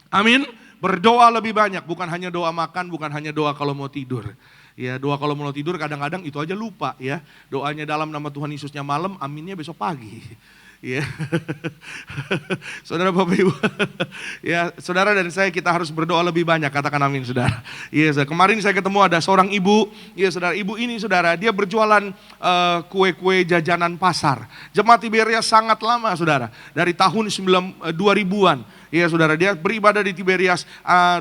Amin. Berdoa lebih banyak, bukan hanya doa makan, bukan hanya doa kalau mau tidur. Ya, doa kalau mau tidur kadang-kadang itu aja lupa ya. Doanya dalam nama Tuhan Yesusnya malam, aminnya besok pagi. Ya. Saudara Bapak Ibu, ya saudara dan saya, kita harus berdoa lebih banyak. Katakan amin saudara. Ya, kemarin saya ketemu ada seorang ibu, ya saudara, ibu ini saudara, dia berjualan kue-kue jajanan pasar. Jemaat Tiberias sangat lama saudara, dari tahun 2000-an. Ya saudara, dia beribadah di Tiberias,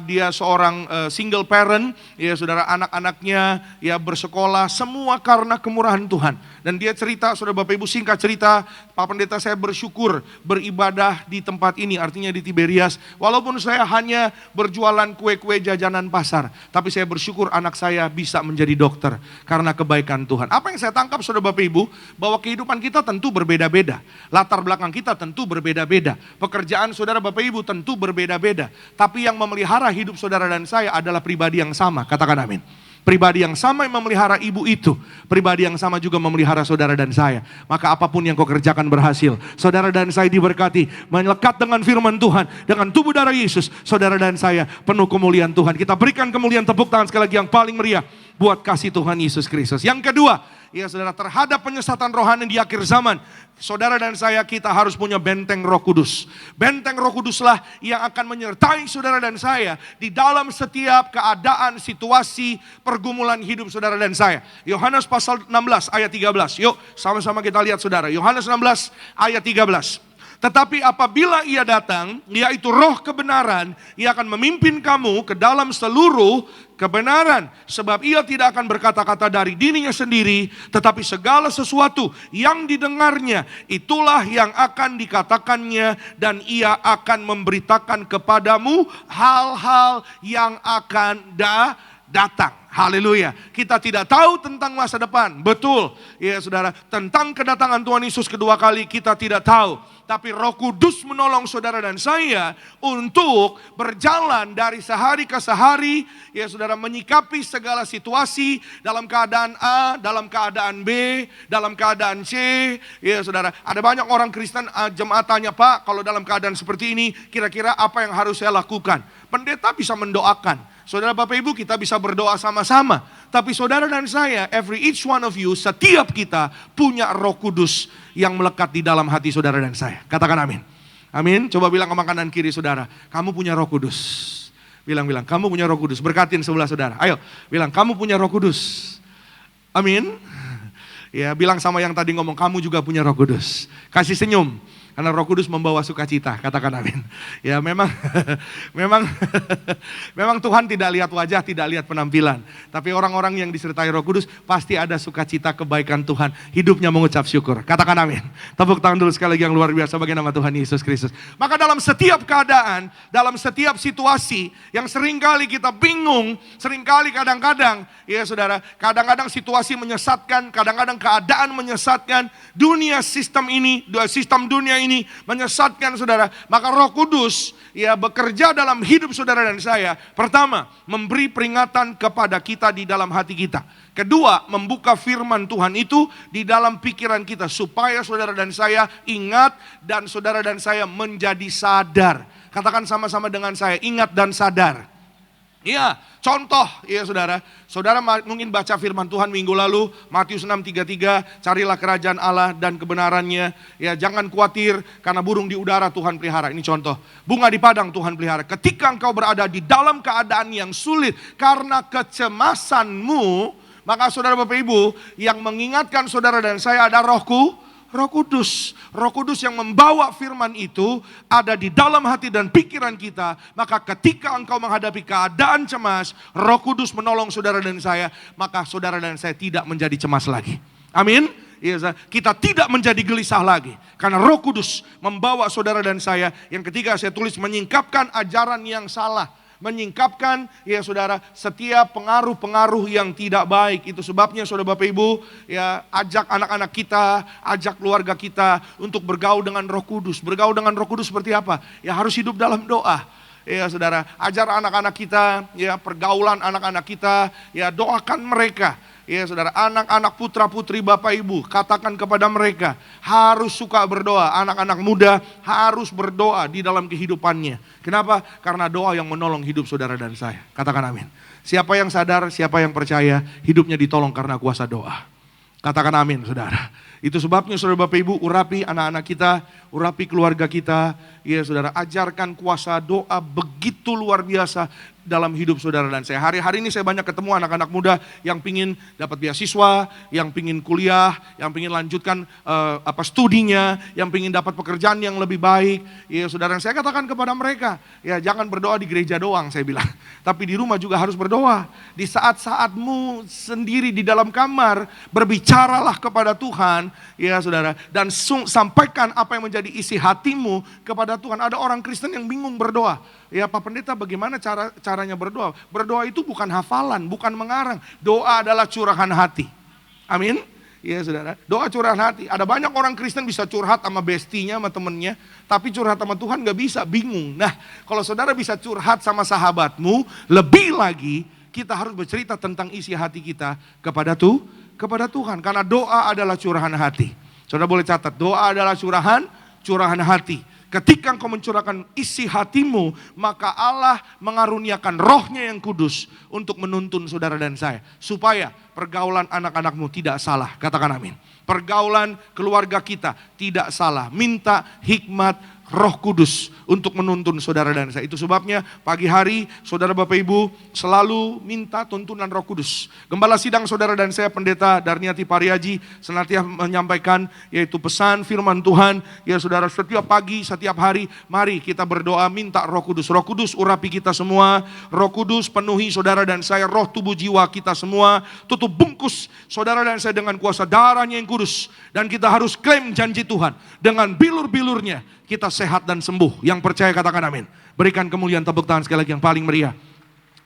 dia seorang single parent, ya saudara, anak-anaknya ya bersekolah, semua karena kemurahan Tuhan. Dan dia cerita, saudara Bapak Ibu, singkat cerita, Pak Pendeta, saya bersyukur beribadah di tempat ini, artinya di Tiberias. Walaupun saya hanya berjualan kue-kue jajanan pasar, tapi saya bersyukur anak saya bisa menjadi dokter karena kebaikan Tuhan. Apa yang saya tangkap, saudara Bapak Ibu, bahwa kehidupan kita tentu berbeda-beda. Latar belakang kita tentu berbeda-beda. Pekerjaan saudara Bapak Ibu tentu berbeda-beda. Tapi yang memelihara hidup saudara dan saya adalah pribadi yang sama. Katakan amin. Pribadi yang sama yang memelihara ibu itu, pribadi yang sama juga memelihara saudara dan saya. Maka apapun yang kau kerjakan berhasil. Saudara dan saya diberkati, melekat dengan firman Tuhan, dengan tubuh darah Yesus. Saudara dan saya penuh kemuliaan Tuhan. Kita berikan kemuliaan, tepuk tangan sekali lagi yang paling meriah buat kasih Tuhan Yesus Kristus. Yang kedua, ya saudara, terhadap penyesatan rohani di akhir zaman, saudara dan saya, kita harus punya benteng Roh Kudus. Benteng Roh Kuduslah yang akan menyertai saudara dan saya di dalam setiap keadaan, situasi, pergumulan hidup saudara dan saya. Yohanes pasal 16 ayat 13. Yuk sama-sama kita lihat saudara. Yohanes 16 ayat 13. Tetapi apabila ia datang, yaitu roh kebenaran, ia akan memimpin kamu ke dalam seluruh kebenaran. Sebab ia tidak akan berkata-kata dari dirinya sendiri, tetapi segala sesuatu yang didengarnya, itulah yang akan dikatakannya, dan ia akan memberitakan kepadamu hal-hal yang akan datang. Haleluya. Kita tidak tahu tentang masa depan. Betul. Ya saudara, tentang kedatangan Tuhan Yesus kedua kali kita tidak tahu. Tapi Roh Kudus menolong saudara dan saya untuk berjalan dari sehari ke sehari. Ya saudara, menyikapi segala situasi dalam keadaan A, dalam keadaan B, dalam keadaan C. Ya saudara, ada banyak orang Kristen, jemaat tanya, Pak, kalau dalam keadaan seperti ini, kira-kira apa yang harus saya lakukan? Pendeta bisa mendoakan. Saudara Bapak Ibu, kita bisa berdoa sama-sama. Tapi saudara dan saya, each one of you, setiap kita punya Roh Kudus yang melekat di dalam hati saudara dan saya. Katakan amin. Amin. Coba bilang ke kanan kiri saudara, kamu punya Roh Kudus. Bilang, kamu punya Roh Kudus. Berkatin sebelah saudara. Ayo, bilang, kamu punya Roh Kudus. Amin. Ya, bilang sama yang tadi ngomong, kamu juga punya Roh Kudus. Kasih senyum. Karena Roh Kudus membawa sukacita, katakan amin. Ya memang memang Tuhan tidak lihat wajah, tidak lihat penampilan. Tapi orang-orang yang disertai Roh Kudus pasti ada sukacita kebaikan Tuhan. Hidupnya mengucap syukur, katakan amin. Tepuk tangan dulu sekali lagi yang luar biasa bagi nama Tuhan Yesus Kristus. Maka dalam setiap keadaan, dalam setiap situasi yang seringkali kita bingung, seringkali kadang-kadang, ya saudara, kadang-kadang situasi menyesatkan, kadang-kadang keadaan menyesatkan, sistem dunia ini menyesatkan saudara. Maka Roh Kudus ya bekerja dalam hidup saudara dan saya. Pertama, memberi peringatan kepada kita di dalam hati kita. Kedua, membuka firman Tuhan itu di dalam pikiran kita supaya saudara dan saya ingat dan saudara dan saya menjadi sadar. Katakan sama-sama dengan saya, ingat dan sadar. Iya, contoh ya saudara. Saudara mungkin baca firman Tuhan minggu lalu, Matius 6:33, carilah kerajaan Allah dan kebenarannya. Ya, jangan khawatir karena burung di udara Tuhan pelihara. Ini contoh. Bunga di padang Tuhan pelihara. Ketika engkau berada di dalam keadaan yang sulit karena kecemasanmu, maka saudara Bapak Ibu, yang mengingatkan saudara dan saya ada Roh Kudus. Roh Kudus yang membawa firman itu ada di dalam hati dan pikiran kita. Maka ketika engkau menghadapi keadaan cemas, Roh Kudus menolong saudara dan saya. Maka saudara dan saya tidak menjadi cemas lagi. Amin. Kita tidak menjadi gelisah lagi. Karena Roh Kudus membawa saudara dan saya. Yang ketiga saya tulis, menyingkapkan ajaran yang salah. Menyingkapkan ya saudara setiap pengaruh-pengaruh yang tidak baik. Itu sebabnya saudara Bapak Ibu ya ajak anak-anak kita, ajak keluarga kita untuk bergaul dengan Roh Kudus. Bergaul dengan Roh Kudus seperti apa? Ya harus hidup dalam doa. Ya saudara, ajar anak-anak kita, ya pergaulan anak-anak kita, ya doakan mereka. Ya saudara, anak-anak putra-putri Bapak Ibu, katakan kepada mereka, harus suka berdoa. Anak-anak muda harus berdoa di dalam kehidupannya. Kenapa? Karena doa yang menolong hidup saudara dan saya. Katakan amin. Siapa yang sadar, siapa yang percaya, hidupnya ditolong karena kuasa doa. Katakan amin saudara. Itu sebabnya saudara Bapak Ibu, urapi anak-anak kita, urapi keluarga kita. Ya saudara, ajarkan kuasa doa begitu luar biasa. dalam hidup saudara dan saya. Hari-hari ini saya banyak ketemu anak-anak muda yang pingin dapat beasiswa, yang pingin kuliah, yang pingin lanjutkan studinya, yang pingin dapat pekerjaan yang lebih baik. Ya saudara, saya katakan kepada mereka, ya jangan berdoa di gereja doang saya bilang. Tapi di rumah juga harus berdoa. Di saat-saatmu sendiri di dalam kamar, berbicaralah kepada Tuhan, ya saudara. Dan sampaikan apa yang menjadi isi hatimu kepada Tuhan. Ada orang Kristen yang bingung berdoa. Ya Pak Pendeta, bagaimana caranya berdoa? Berdoa itu bukan hafalan, bukan mengarang. Doa adalah curahan hati. Amin. Ya saudara, doa curahan hati. Ada banyak orang Kristen bisa curhat sama bestinya, sama temennya. Tapi curhat sama Tuhan gak bisa, bingung. Nah kalau saudara bisa curhat sama sahabatmu, lebih lagi kita harus bercerita tentang isi hati kita kepada Tuhan. Karena doa adalah curahan hati. Saudara boleh catat, doa adalah curahan hati. Ketika engkau mencurahkan isi hatimu, maka Allah mengaruniakan rohnya yang kudus untuk menuntun saudara dan saya. Supaya pergaulan anak-anakmu tidak salah, katakan amin. Pergaulan keluarga kita tidak salah, minta hikmat Roh Kudus untuk menuntun saudara dan saya. Itu sebabnya pagi hari saudara Bapak Ibu selalu minta tuntunan Roh Kudus. Gembala sidang saudara dan saya Pendeta Darniati Pariaji senantiasa menyampaikan yaitu pesan firman Tuhan. Ya saudara, setiap pagi, setiap hari mari kita berdoa minta Roh Kudus. Roh Kudus urapi kita semua. Roh Kudus penuhi saudara dan saya, roh tubuh jiwa kita semua. Tutup bungkus saudara dan saya dengan kuasa darahnya yang kudus. Dan kita harus klaim janji Tuhan. Dengan bilur-bilurnya kita sehat dan sembuh. Yang percaya katakan amin. Berikan kemuliaan tepuk tangan sekali lagi yang paling meriah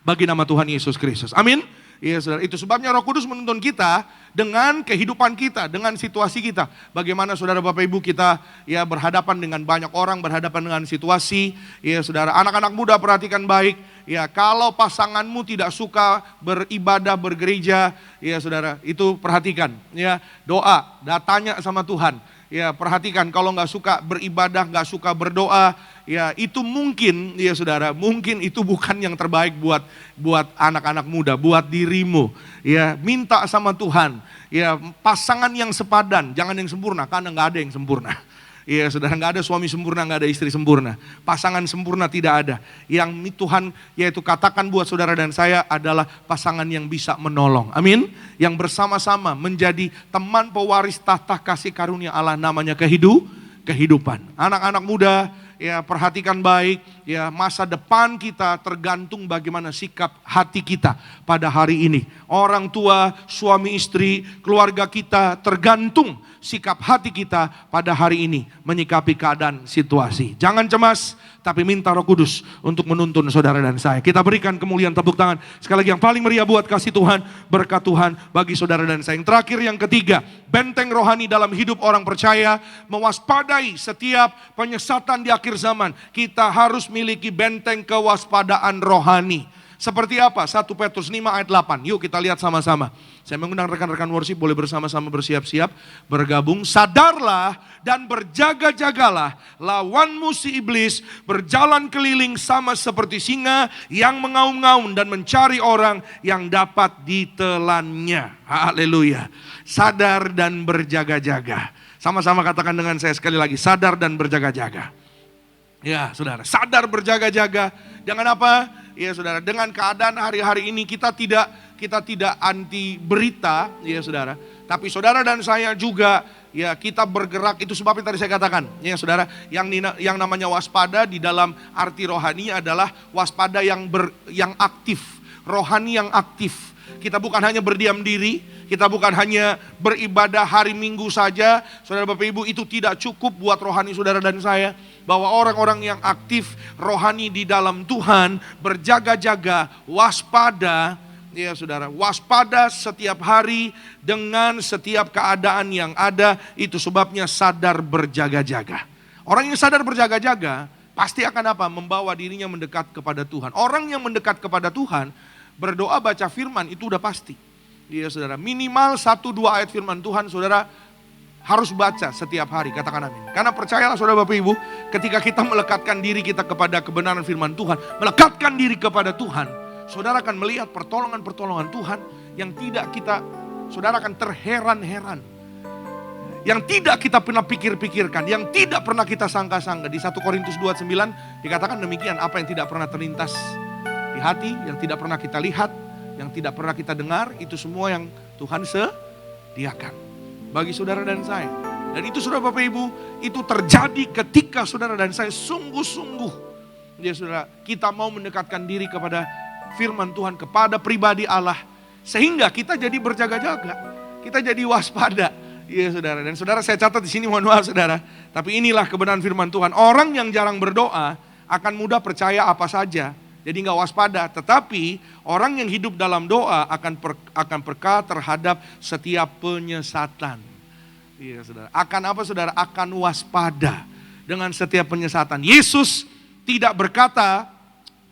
bagi nama Tuhan Yesus Kristus. Amin. Ya, saudara, itu sebabnya Roh Kudus menuntun kita dengan kehidupan kita, dengan situasi kita. Bagaimana saudara Bapak Ibu kita ya berhadapan dengan banyak orang, berhadapan dengan situasi. Ya saudara, anak-anak muda perhatikan baik. Ya kalau pasanganmu tidak suka beribadah, bergereja, ya saudara, itu perhatikan. Ya doa, tanya sama Tuhan. Ya perhatikan kalau nggak suka beribadah, nggak suka berdoa, ya itu mungkin ya saudara, mungkin itu bukan yang terbaik buat anak-anak muda, buat dirimu. Ya minta sama Tuhan, ya pasangan yang sepadan, jangan yang sempurna karena nggak ada yang sempurna. Ya saudara, nggak ada suami sempurna, nggak ada istri sempurna. Pasangan sempurna tidak ada. Yang Tuhan yaitu katakan buat saudara dan saya adalah pasangan yang bisa menolong. Amin. Yang bersama-sama menjadi teman pewaris tahta kasih karunia Allah, namanya kehidupan. Anak-anak muda, ya perhatikan baik, ya masa depan kita tergantung bagaimana sikap hati kita pada hari ini. Orang tua, suami istri, keluarga kita tergantung sikap hati kita pada hari ini menyikapi keadaan situasi. Jangan cemas, tapi minta Roh Kudus untuk menuntun saudara dan saya. Kita berikan kemuliaan tepuk tangan sekali lagi yang paling meriah buat kasih Tuhan, berkat Tuhan bagi saudara dan saya. Yang terakhir, yang ketiga, benteng rohani dalam hidup orang percaya, mewaspadai setiap penyesatan di akhir zaman. Kita harus miliki benteng kewaspadaan rohani. Seperti apa? 1 Petrus 5 ayat 8. Yuk kita lihat sama-sama. Saya mengundang rekan-rekan worship boleh bersama-sama bersiap-siap bergabung. Sadarlah dan berjaga-jagalah, lawanmu si iblis berjalan keliling sama seperti singa yang mengaum-ngaum dan mencari orang yang dapat ditelannya. Haleluya. Sadar dan berjaga-jaga. Sama-sama katakan dengan saya sekali lagi, sadar dan berjaga-jaga. Ya saudara, sadar berjaga-jaga. Dengan apa? Ya saudara, dengan keadaan hari-hari ini kita tidak anti berita, ya saudara. Tapi saudara dan saya juga, ya kita bergerak, itu sebabnya tadi saya katakan, ya saudara, yang namanya waspada di dalam arti rohani adalah waspada yang aktif, rohani yang aktif. Kita bukan hanya berdiam diri, kita bukan hanya beribadah hari Minggu saja. Saudara Bapak Ibu, itu tidak cukup buat rohani saudara dan saya. Bahwa orang-orang yang aktif rohani di dalam Tuhan berjaga-jaga, waspada, ya saudara, waspada setiap hari dengan setiap keadaan yang ada. Itu sebabnya sadar berjaga-jaga. Orang yang sadar berjaga-jaga pasti akan apa? Membawa dirinya mendekat kepada Tuhan. Orang yang mendekat kepada Tuhan berdoa baca firman itu udah pasti. Ya saudara, minimal 1-2 ayat firman Tuhan saudara harus baca setiap hari, katakan amin. Karena percayalah saudara Bapak Ibu, ketika kita melekatkan diri kita kepada kebenaran firman Tuhan, melekatkan diri kepada Tuhan, saudara akan melihat pertolongan-pertolongan Tuhan yang tidak kita, saudara akan terheran-heran. Yang tidak kita pernah pikir-pikirkan, yang tidak pernah kita sangka-sangka. Di 1 Korintus 2:9 dikatakan demikian, apa yang tidak pernah terlintas di hati, yang tidak pernah kita lihat, yang tidak pernah kita dengar, itu semua yang Tuhan sediakan bagi saudara dan saya. Dan itu saudara Bapak Ibu, itu terjadi ketika saudara dan saya sungguh-sungguh, ya saudara, kita mau mendekatkan diri kepada firman Tuhan, kepada pribadi Allah. Sehingga kita jadi berjaga-jaga, kita jadi waspada. Iya saudara, dan saudara saya catat di sini, mohon maaf saudara, tapi inilah kebenaran firman Tuhan. Orang yang jarang berdoa akan mudah percaya apa saja, jadi nggak waspada. Tetapi orang yang hidup dalam doa akan peka terhadap setiap penyesatan. Iya saudara, akan apa saudara? Akan waspada dengan setiap penyesatan. Yesus tidak berkata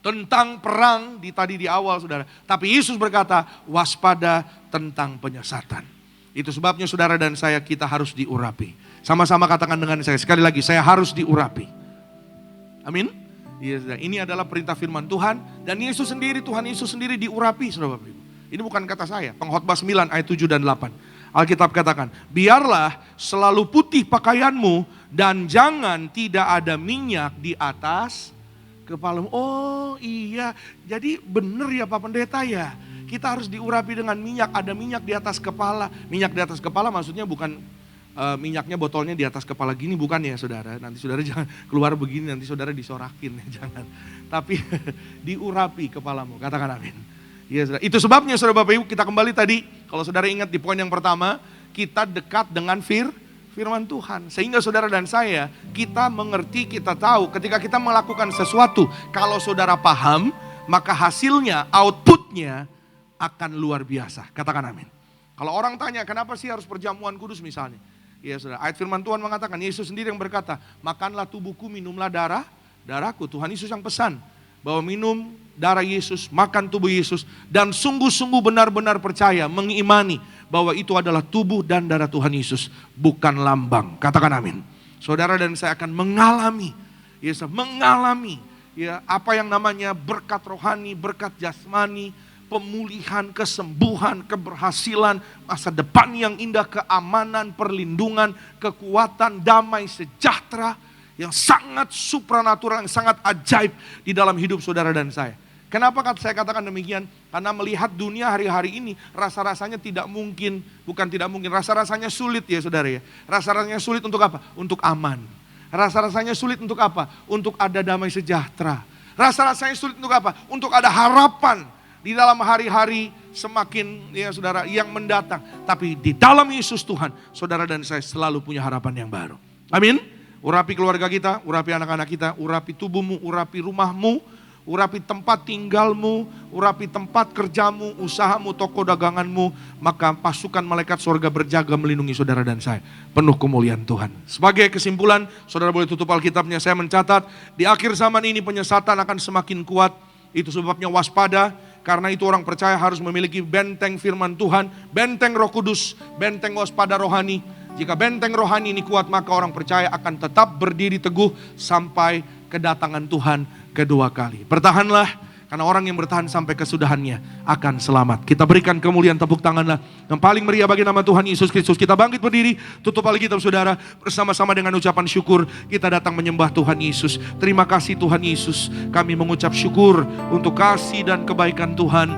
tentang perang tadi di awal saudara, tapi Yesus berkata waspada tentang penyesatan. Itu sebabnya saudara dan saya, kita harus diurapi. Sama-sama katakan dengan saya, sekali lagi, saya harus diurapi. Amin. Yes, ini adalah perintah firman Tuhan. Dan Yesus sendiri, Tuhan Yesus sendiri diurapi, saudara Bapak Ibu. Ini bukan kata saya, Pengkhotbah 9 ayat 7 dan 8. Alkitab katakan, biarlah selalu putih pakaianmu dan jangan tidak ada minyak di atas kepalamu. Oh iya, jadi benar ya Pak Pendeta ya. Kita harus diurapi dengan minyak, ada minyak di atas kepala. Minyak di atas kepala maksudnya bukan minyaknya botolnya di atas kepala gini, bukan ya saudara. Nanti saudara jangan keluar begini, nanti saudara disorakin ya, jangan. Tapi diurapi kepalamu, katakan amin. Ya, saudara. Itu sebabnya saudara Bapak Ibu, kita kembali tadi, kalau saudara ingat di poin yang pertama, kita dekat dengan firman Tuhan. Sehingga saudara dan saya, kita mengerti, kita tahu ketika kita melakukan sesuatu, kalau saudara paham, maka hasilnya, outputnya akan luar biasa. Katakan amin. Kalau orang tanya, kenapa sih harus perjamuan kudus misalnya? Ya saudara, ayat firman Tuhan mengatakan, Yesus sendiri yang berkata, makanlah tubuhku, minumlah darahku. Tuhan Yesus yang pesan, bahwa minum darah Yesus, makan tubuh Yesus, dan sungguh-sungguh benar-benar percaya, mengimani, bahwa itu adalah tubuh dan darah Tuhan Yesus, bukan lambang. Katakan amin. Saudara dan saya akan mengalami, ya, apa yang namanya berkat rohani, berkat jasmani, pemulihan, kesembuhan, keberhasilan, masa depan yang indah, keamanan, perlindungan, kekuatan, damai, sejahtera yang sangat supranatural, yang sangat ajaib di dalam hidup saudara dan saya. Kenapa saya katakan demikian? Karena melihat dunia hari-hari ini rasa-rasanya tidak mungkin, bukan tidak mungkin, rasa-rasanya sulit ya saudara ya. Rasa-rasanya sulit untuk apa? Untuk aman. Rasa-rasanya sulit untuk apa? Untuk ada damai sejahtera. Rasa-rasanya sulit untuk apa? Untuk ada harapan di dalam hari-hari semakin ya saudara yang mendatang. Tapi di dalam Yesus Tuhan, saudara dan saya selalu punya harapan yang baru. Amin. Urapi keluarga kita, urapi anak-anak kita, urapi tubuhmu, urapi rumahmu, urapi tempat tinggalmu, urapi tempat kerjamu, usahamu, toko daganganmu. Maka pasukan malaikat surga berjaga melindungi saudara dan saya. Penuh kemuliaan Tuhan. Sebagai kesimpulan, saudara boleh tutup Alkitabnya, saya mencatat di akhir zaman ini penyesatan akan semakin kuat. Itu sebabnya waspada. Karena itu orang percaya harus memiliki benteng firman Tuhan, benteng Roh Kudus, benteng waspada rohani. Jika benteng rohani ini kuat, maka orang percaya akan tetap berdiri teguh sampai kedatangan Tuhan kedua kali. Bertahanlah, karena orang yang bertahan sampai kesudahannya akan selamat. Kita berikan kemuliaan, tepuk tanganlah yang paling meriah bagi nama Tuhan Yesus Kristus. Kita bangkit berdiri, tutup Alkitab saudara, bersama-sama dengan ucapan syukur. Kita datang menyembah Tuhan Yesus. Terima kasih Tuhan Yesus. Kami mengucap syukur untuk kasih dan kebaikan Tuhan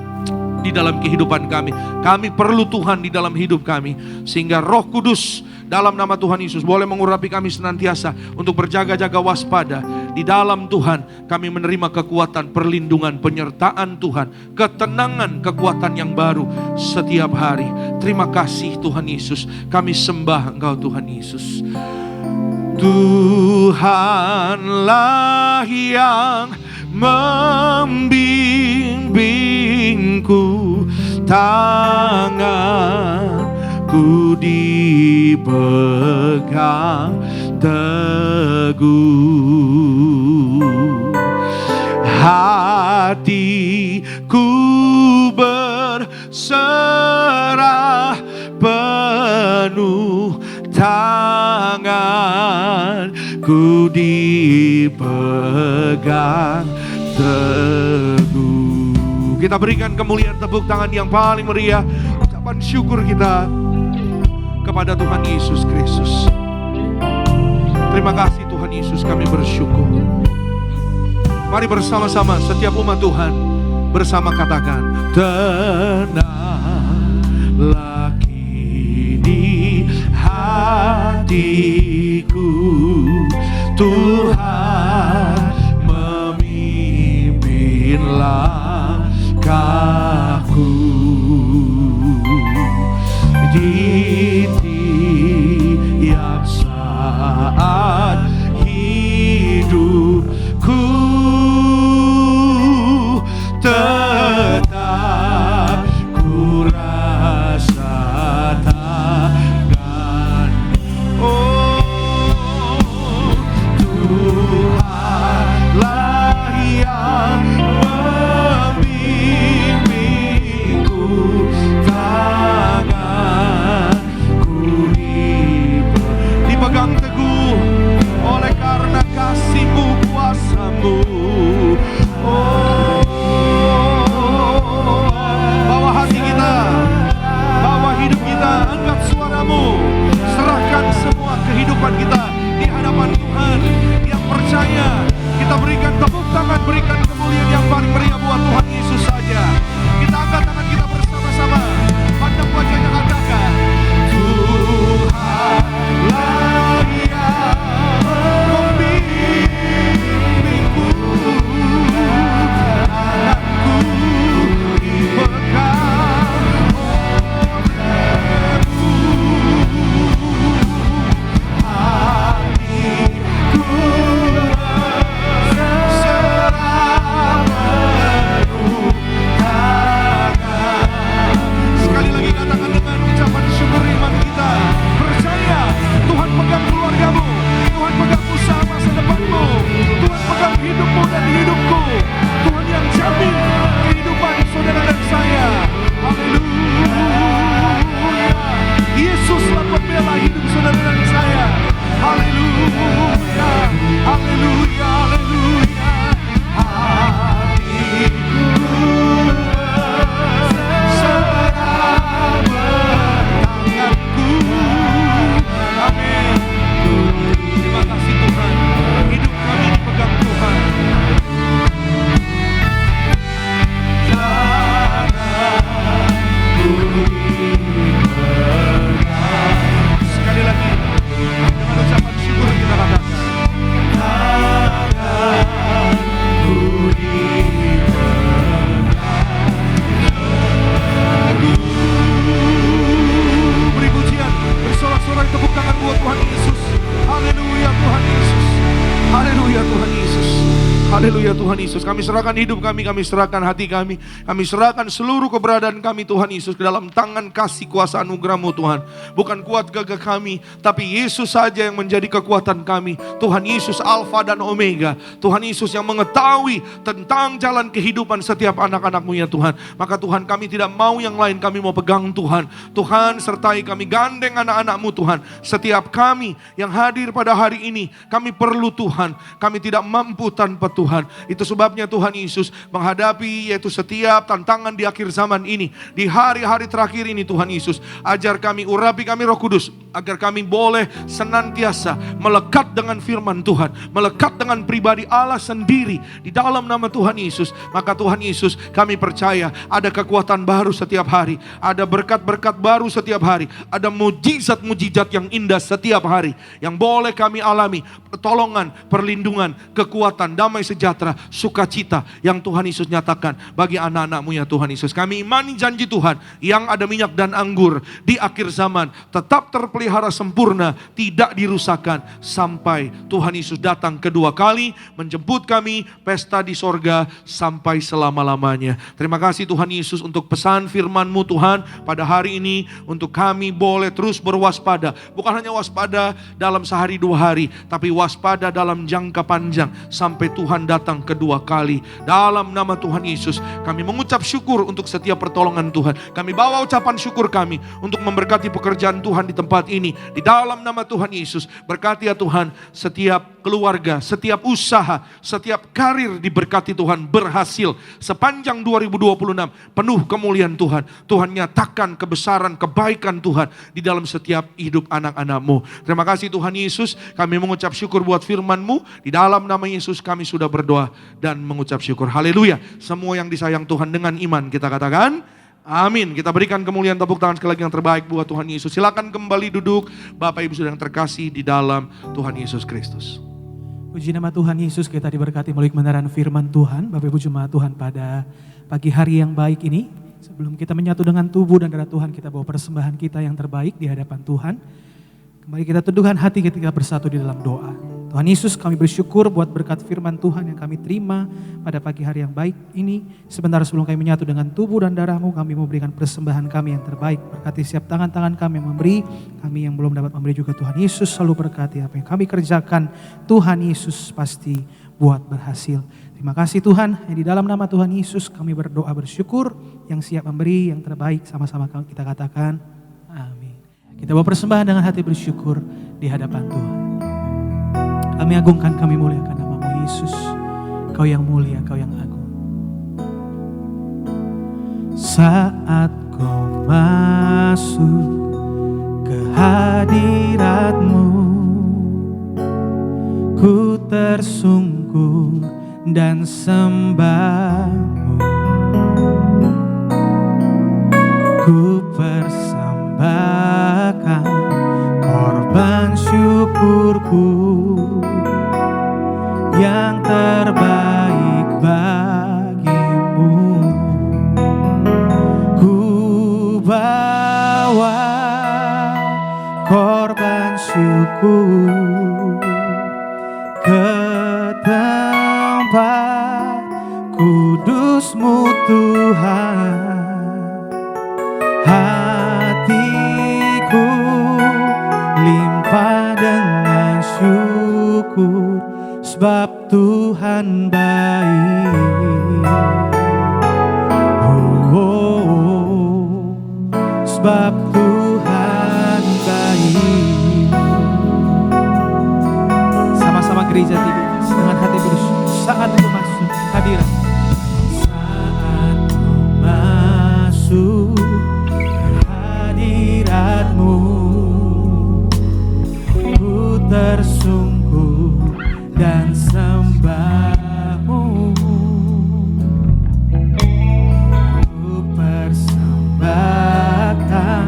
di dalam kehidupan kami. Kami perlu Tuhan di dalam hidup kami. Sehingga Roh Kudus dalam nama Tuhan Yesus boleh mengurapi kami senantiasa untuk berjaga-jaga waspada. Di dalam Tuhan kami menerima kekuatan, perlindungan, penyertaan Tuhan, ketenangan, kekuatan yang baru setiap hari. Terima kasih Tuhan Yesus. Kami sembah Engkau Tuhan Yesus. Tuhanlah yang membimbingku, tanganku dipegang teguh, hatiku berserah penuh, tanganku dipegang teguh. Kita berikan kemuliaan, tepuk tangan yang paling meriah, ucapan syukur kita kepada Tuhan Yesus Kristus. Terima kasih Tuhan Yesus, kami bersyukur. Mari bersama-sama setiap umat Tuhan bersama katakan, tenanglah kini hatiku, Tuhan memimpin langkahku. Di tiap saat hidupku tetap ku rasa tangan. Oh, Tuhanlah yang membimbingku, tanganku dipegang teguh oleh karena kasih-Mu, kuasa-Mu. Oh, bawa hati kita, bawa hidup kita, angkat suara-Mu, serahkan semua kehidupan kita di hadapan Tuhan. Yang percaya, kita berikan tepuk tangan, berikan kemuliaan yang paling meriah buat Tuhan Yesus saja. Kita angkat tangan kita bersama-sama, pandang wajahnya, katakan, Tuhanlah yang membimbingku, tanganku dipegang oleh-Mu, hatiku serah penuh tangan. Sekali lagi katakan dengan ucapan syukur iman kita, percaya Tuhan pegang keluargamu, Tuhan pegang usaha masa depanmu, Tuhan pegang hidupmu dan hidupku, Tuhan yang jamin kehidupan saudara dan saya. Haleluya, Yesuslah pembela hidup saudara dan saya. Haleluya, haleluya, haleluya. Hatiku serah tanganku. Amin. Terima kasih Tuhan, hidup kami dipegang Tuhan. Tanganku dipegang. Sekali lagi, dengan ucapan syukur kita katakan, tanganku dipegang. Beri pujian, bersorak-sorai tepuk tangan buat Tuhan Yesus. Haleluya Tuhan Yesus. Haleluya Tuhan Yesus. Haleluya Tuhan Yesus. Kami serahkan hidup kami serahkan hati kami serahkan seluruh keberadaan kami Tuhan Yesus ke dalam tangan kasih kuasa anugerah-Mu Tuhan. Bukan kuat gagah kami, tapi Yesus saja yang menjadi kekuatan kami. Tuhan Yesus Alfa dan Omega. Tuhan Yesus yang mengetahui tentang jalan kehidupan setiap anak-anak-Mu ya Tuhan. Maka Tuhan, kami tidak mau yang lain, kami mau pegang Tuhan. Tuhan sertai kami, gandeng anak-anak-Mu Tuhan. Setiap kami yang hadir pada hari ini, kami perlu Tuhan. Kami tidak mampu tanpa Tuhan. Itu sebabnya Tuhan Yesus menghadapi yaitu setiap tantangan di akhir zaman ini. Di hari-hari terakhir ini Tuhan Yesus, ajar kami, urapi kami Roh Kudus, agar kami boleh senantiasa melekat dengan firman Tuhan, melekat dengan pribadi Allah sendiri di dalam nama Tuhan Yesus. Maka Tuhan Yesus, kami percaya ada kekuatan baru setiap hari, ada berkat-berkat baru setiap hari, ada mujizat-mujizat yang indah setiap hari yang boleh kami alami, pertolongan, perlindungan, kekuatan, damai sejahtera, sukacita yang Tuhan Yesus nyatakan bagi anak-anak-Mu ya Tuhan Yesus. Kami imani janji Tuhan yang ada minyak dan anggur di akhir zaman tetap terpelihara sempurna, tidak dirusakkan sampai Tuhan Yesus datang kedua kali menjemput kami pesta di sorga sampai selama-lamanya. Terima kasih Tuhan Yesus untuk pesan firman-Mu Tuhan pada hari ini, untuk kami boleh terus berwaspada. Bukan hanya waspada dalam sehari dua hari, tapi waspada dalam jangka panjang sampai Tuhan datang kedua kali. Dalam nama Tuhan Yesus kami mengucap syukur untuk setiap pertolongan Tuhan. Kami bawa ucapan syukur kami untuk memberkati pekerjaan Tuhan di tempat tempat ini. Di dalam nama Tuhan Yesus, berkati ya Tuhan, setiap keluarga, setiap usaha, setiap karir diberkati Tuhan, berhasil. Sepanjang 2026, penuh kemuliaan Tuhan. Tuhan nyatakan kebesaran, kebaikan Tuhan di dalam setiap hidup anak-anak-Mu. Terima kasih Tuhan Yesus, kami mengucap syukur buat firman-Mu. Di dalam nama Yesus kami sudah berdoa dan mengucap syukur. Haleluya. Semua yang disayang Tuhan dengan iman kita katakan amin. Kita berikan kemuliaan, tepuk tangan sekali lagi yang terbaik buat Tuhan Yesus. Silakan kembali duduk Bapak Ibu Saudara yang terkasih di dalam Tuhan Yesus Kristus. Puji nama Tuhan Yesus, kita diberkati melalui kebenaran firman Tuhan. Bapak Ibu jemaat Tuhan, pada pagi hari yang baik ini, sebelum kita menyatu dengan tubuh dan darah Tuhan, kita bawa persembahan kita yang terbaik di hadapan Tuhan. Kembali kita teduhkan hati ketika bersatu di dalam doa. Tuhan Yesus, kami bersyukur buat berkat firman Tuhan yang kami terima pada pagi hari yang baik ini. Sebentar sebelum kami menyatu dengan tubuh dan darah-Mu, kami memberikan persembahan kami yang terbaik. Berkati setiap tangan-tangan kami yang memberi, kami yang belum dapat memberi juga Tuhan Yesus selalu berkati apa yang kami kerjakan. Tuhan Yesus pasti buat berhasil. Terima kasih Tuhan, yang di dalam nama Tuhan Yesus kami berdoa bersyukur, yang siap memberi yang terbaik sama-sama kita katakan amin. Kita bawa persembahan dengan hati bersyukur di hadapan Tuhan. Kami agungkan, kami muliakan nama-Mu Yesus. Kau yang mulia, Kau yang agung. Saat Kau masuk ke hadirat-Mu, ku tersungkur dan sembah-Mu. Ku persembahkan korban syukurku yang terbaik bagimu. Ku bawa korban syukur ke tempat kudus-Mu Tuhan. Hatiku limpah dengan syukur, sebab Tuhan baik. Sebab Tuhan baik. Sama-sama gereja tinggi dengan hati bersyukur saat itu masuk hadirat. Saat ku masuk hadirat-Mu, ku tersungkur dan sembah-Mu. Ku persembahkan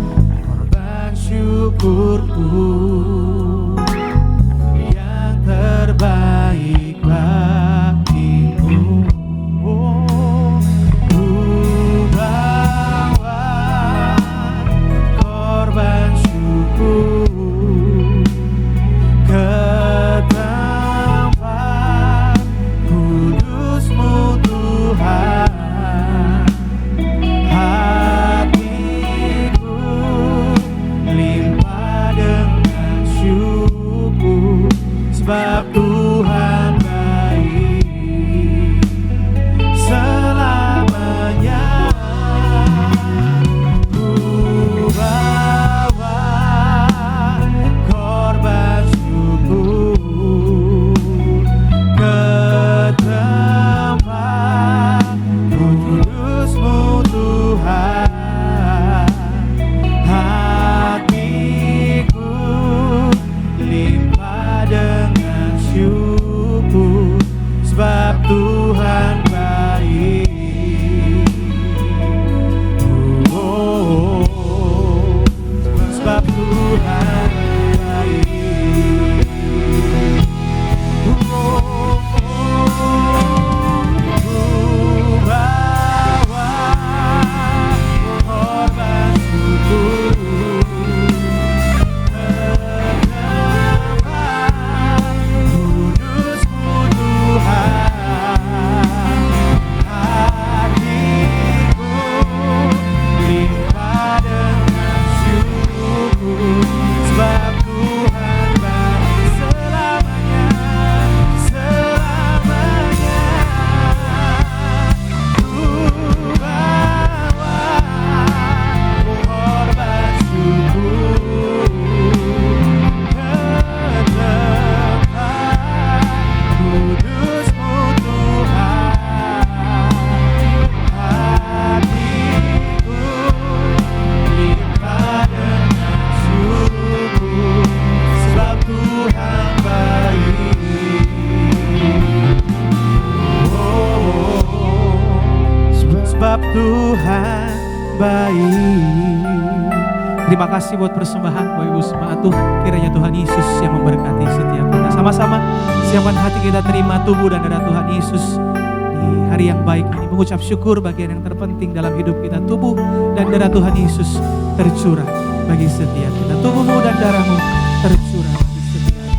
korban syukurku yang terbaik bagimu. Ku bawa korban syukur ke tempat kudus-Mu Tuhan. Hatiku limpah dengan baik. Terima kasih buat persembahan Bapak Ibu Jemaat Tuhan. Kiranya Tuhan Yesus yang memberkati setiap kita. Sama-sama siapkan hati kita terima tubuh dan darah Tuhan Yesus di hari yang baik ini. Mengucap syukur bagian yang terpenting dalam hidup kita. Tubuh dan darah Tuhan Yesus tercurah bagi setiap kita. Tubuhmu dan darahmu tercurah bagi setiap kita.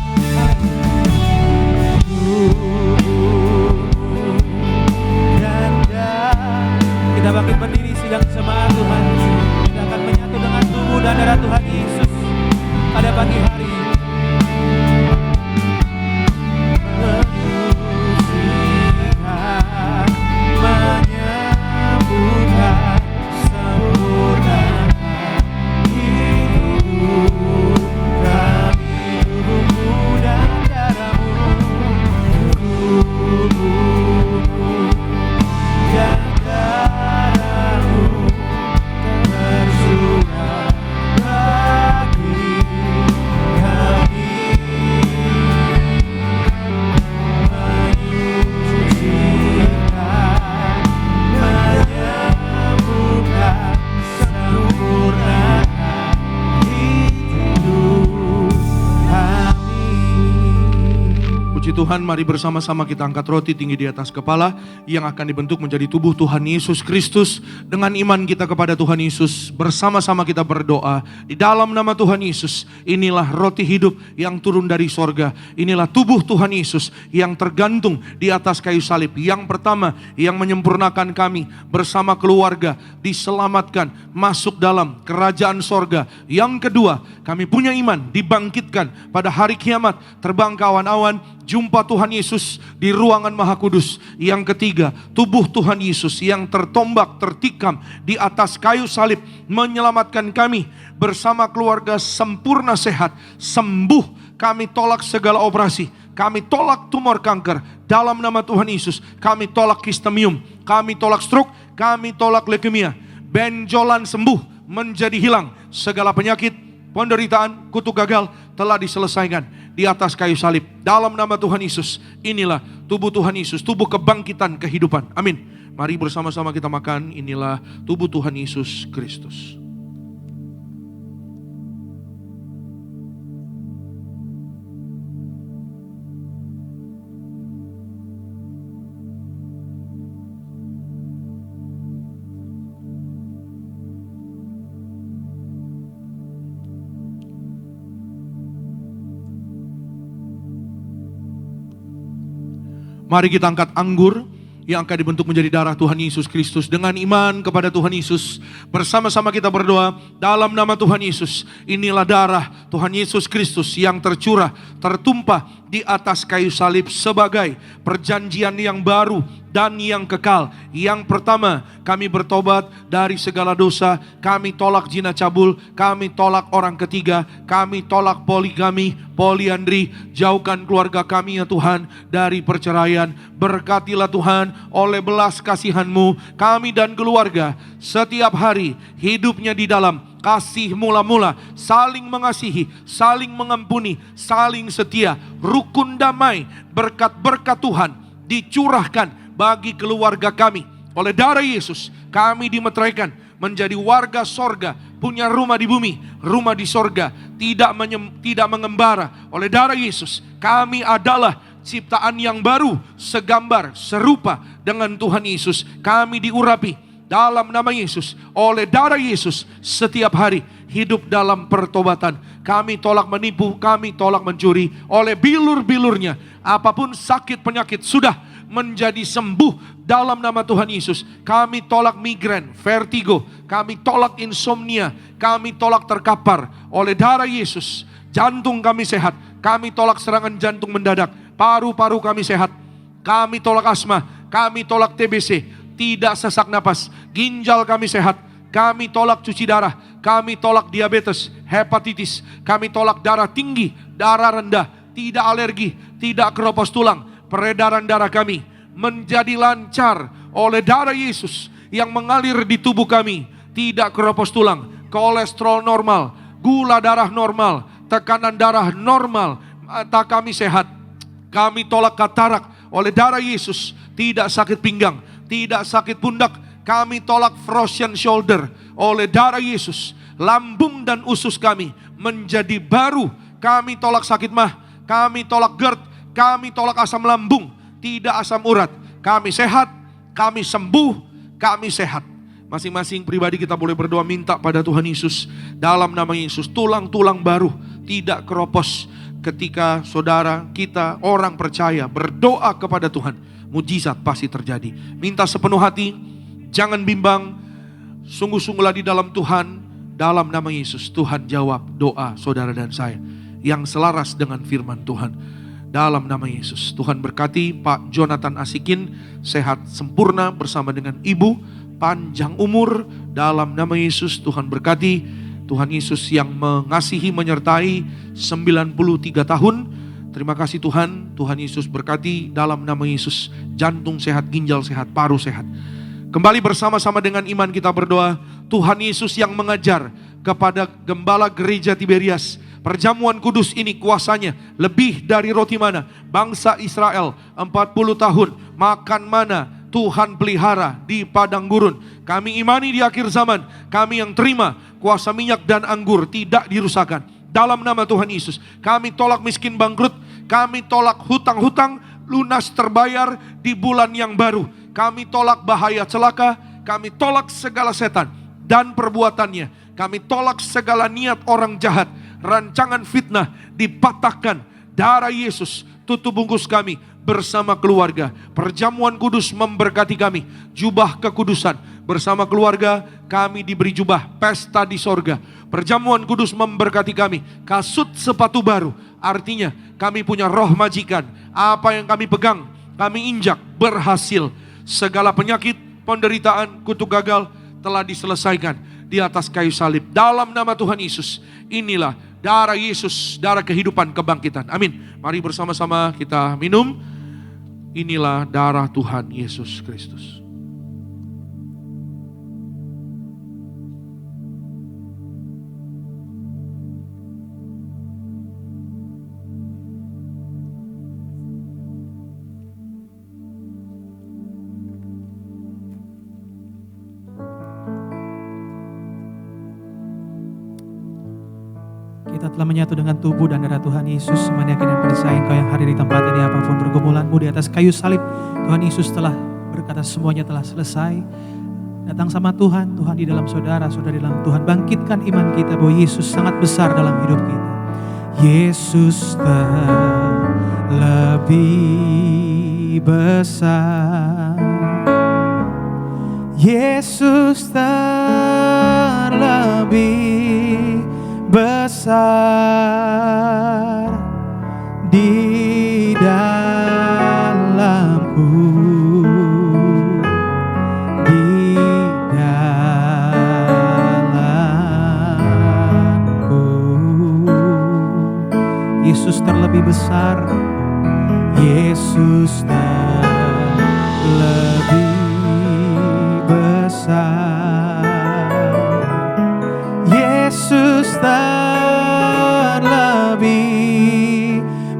Kita bangkit berdiri sidang jemaat Tuhan. Kita akan menyatu dengan tubuh dan darah Tuhan Yesus pada pagi hari ini. Menyembuhkan sempurna hidup kami, tubuhmu dan darahmu, tubuhmu dan darahmu tercurah bagi kami, menyucikan, menyembuhkan, sempurnakan hidup kami. Puji Tuhan, mari bersama-sama kita angkat roti tinggi di atas kepala yang akan dibentuk menjadi tubuh Tuhan Yesus Kristus. Dengan iman kita kepada Tuhan Yesus, bersama-sama kita berdoa di dalam nama Tuhan Yesus. Inilah roti hidup yang turun dari sorga. Inilah tubuh Tuhan Yesus yang tergantung di atas kayu salib. Yang pertama, yang menyempurnakan kami bersama keluarga diselamatkan masuk dalam kerajaan sorga. Yang kedua, kami punya iman dibangkitkan pada hari kiamat, terbang ke awan-awan, jumpa Tuhan Yesus di ruangan Maha Kudus. Yang ketiga, tubuh Tuhan Yesus yang tertombak, tertikam di atas kayu salib menyelamatkan kami bersama keluarga sempurna sehat, sembuh. Kami tolak segala operasi, kami tolak tumor kanker dalam nama Tuhan Yesus. Kami tolak kistemium, kami tolak stroke, kami tolak leukemia. Benjolan sembuh, menjadi hilang. Segala penyakit, penderitaan, kutuk gagal telah diselesaikan di atas kayu salib. Dalam nama Tuhan Yesus, inilah tubuh Tuhan Yesus, tubuh kebangkitan kehidupan. Amin. Mari bersama-sama kita makan. Inilah tubuh Tuhan Yesus Kristus. Mari kita angkat anggur yang akan dibentuk menjadi darah Tuhan Yesus Kristus. Dengan iman kepada Tuhan Yesus, bersama-sama kita berdoa dalam nama Tuhan Yesus. Inilah darah Tuhan Yesus Kristus yang tercurah, tertumpah di atas kayu salib sebagai perjanjian yang baru dan yang kekal. Yang pertama, kami bertobat dari segala dosa, kami tolak zina cabul, kami tolak orang ketiga, kami tolak poligami, poliandri. Jauhkan keluarga kami ya Tuhan dari perceraian. Berkatilah Tuhan oleh belas kasihan-Mu kami dan keluarga setiap hari hidupnya di dalam kasih mula-mula, saling mengasihi, saling mengampuni, saling setia, rukun damai. Berkat-berkat Tuhan dicurahkan bagi keluarga kami. Oleh darah Yesus kami dimeteraikan menjadi warga sorga, punya rumah di bumi, rumah di sorga, tidak mengembara. Oleh darah Yesus kami adalah ciptaan yang baru, segambar, serupa dengan Tuhan Yesus. Kami diurapi dalam nama Yesus. Oleh darah Yesus setiap hari hidup dalam pertobatan. Kami tolak menipu, kami tolak mencuri. Oleh bilur-bilurnya apapun sakit penyakit sudah menjadi sembuh dalam nama Tuhan Yesus. Kami tolak migrain, vertigo, kami tolak insomnia, kami tolak terkapar. Oleh darah Yesus jantung kami sehat, kami tolak serangan jantung mendadak. Paru-paru kami sehat, kami tolak asma, kami tolak TBC, tidak sesak napas. Ginjal kami sehat, kami tolak cuci darah, kami tolak diabetes, hepatitis, kami tolak darah tinggi, darah rendah, tidak alergi, tidak keropos tulang. Peredaran darah kami menjadi lancar oleh darah Yesus yang mengalir di tubuh kami. Tidak keropos tulang, kolesterol normal, gula darah normal, tekanan darah normal, mata kami sehat. Kami tolak katarak oleh darah Yesus. Tidak sakit pinggang, tidak sakit pundak. Kami tolak frozen shoulder oleh darah Yesus. Lambung dan usus kami menjadi baru. Kami tolak sakit mah, kami tolak GERD, kami tolak asam lambung, tidak asam urat. Kami sehat, kami sembuh, kami sehat. Masing-masing pribadi kita boleh berdoa minta pada Tuhan Yesus. Dalam nama Yesus, tulang-tulang baru tidak keropos. Ketika saudara kita, orang percaya, berdoa kepada Tuhan, mujizat pasti terjadi. Minta sepenuh hati, jangan bimbang, sungguh-sungguhlah di dalam Tuhan. Dalam nama Yesus, Tuhan jawab doa saudara dan saya yang selaras dengan firman Tuhan. Dalam nama Yesus, Tuhan berkati Pak Jonathan Asikin, sehat sempurna bersama dengan ibu, panjang umur. Dalam nama Yesus, Tuhan berkati. Tuhan Yesus yang mengasihi menyertai 93 tahun. Terima kasih Tuhan, Tuhan Yesus berkati dalam nama Yesus. Jantung sehat, ginjal sehat, paru sehat. Kembali bersama-sama dengan iman kita berdoa. Tuhan Yesus yang mengajar kepada Gembala Gereja Tiberias, perjamuan kudus ini kuasanya lebih dari roti mana. Bangsa Israel 40 tahun makan mana Tuhan pelihara di padang gurun. Kami imani di akhir zaman, kami yang terima kuasa minyak dan anggur tidak dirusakkan. Dalam nama Tuhan Yesus, kami tolak miskin bangkrut, kami tolak hutang-hutang lunas terbayar di bulan yang baru. Kami tolak bahaya celaka, kami tolak segala setan dan perbuatannya. Kami tolak segala niat orang jahat, rancangan fitnah dipatahkan. Darah Yesus tutup bungkus kami bersama keluarga. Perjamuan kudus memberkati kami. Jubah kekudusan bersama keluarga kami diberi jubah pesta di sorga. Perjamuan kudus memberkati kami. Kasut sepatu baru, artinya kami punya roh majikan. Apa yang kami pegang, kami injak berhasil. Segala penyakit, penderitaan, kutuk gagal telah diselesaikan di atas kayu salib. Dalam nama Tuhan Yesus, inilah darah Yesus, darah kehidupan, kebangkitan. Amin. Mari bersama-sama kita minum. Inilah darah Tuhan Yesus Kristus. Kita telah menyatu dengan tubuh dan darah Tuhan Yesus. Semua yakin dan percaya Engkau yang hadir di tempat ini, apapun pergumulanmu di atas kayu salib, Tuhan Yesus telah berkata semuanya telah selesai. Datang sama Tuhan, Tuhan di dalam saudara, saudara di dalam Tuhan. Bangkitkan iman kita bahwa Yesus sangat besar dalam hidup kita. Yesus terlebih besar. Yesus terlebih besar di dalamku, di dalamku. Yesus terlebih besar, Yesus terlebih besar. Yesus terlebih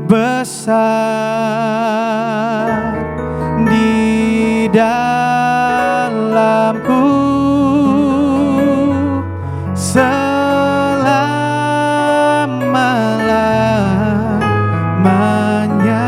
besar di dalamku selama-lamanya.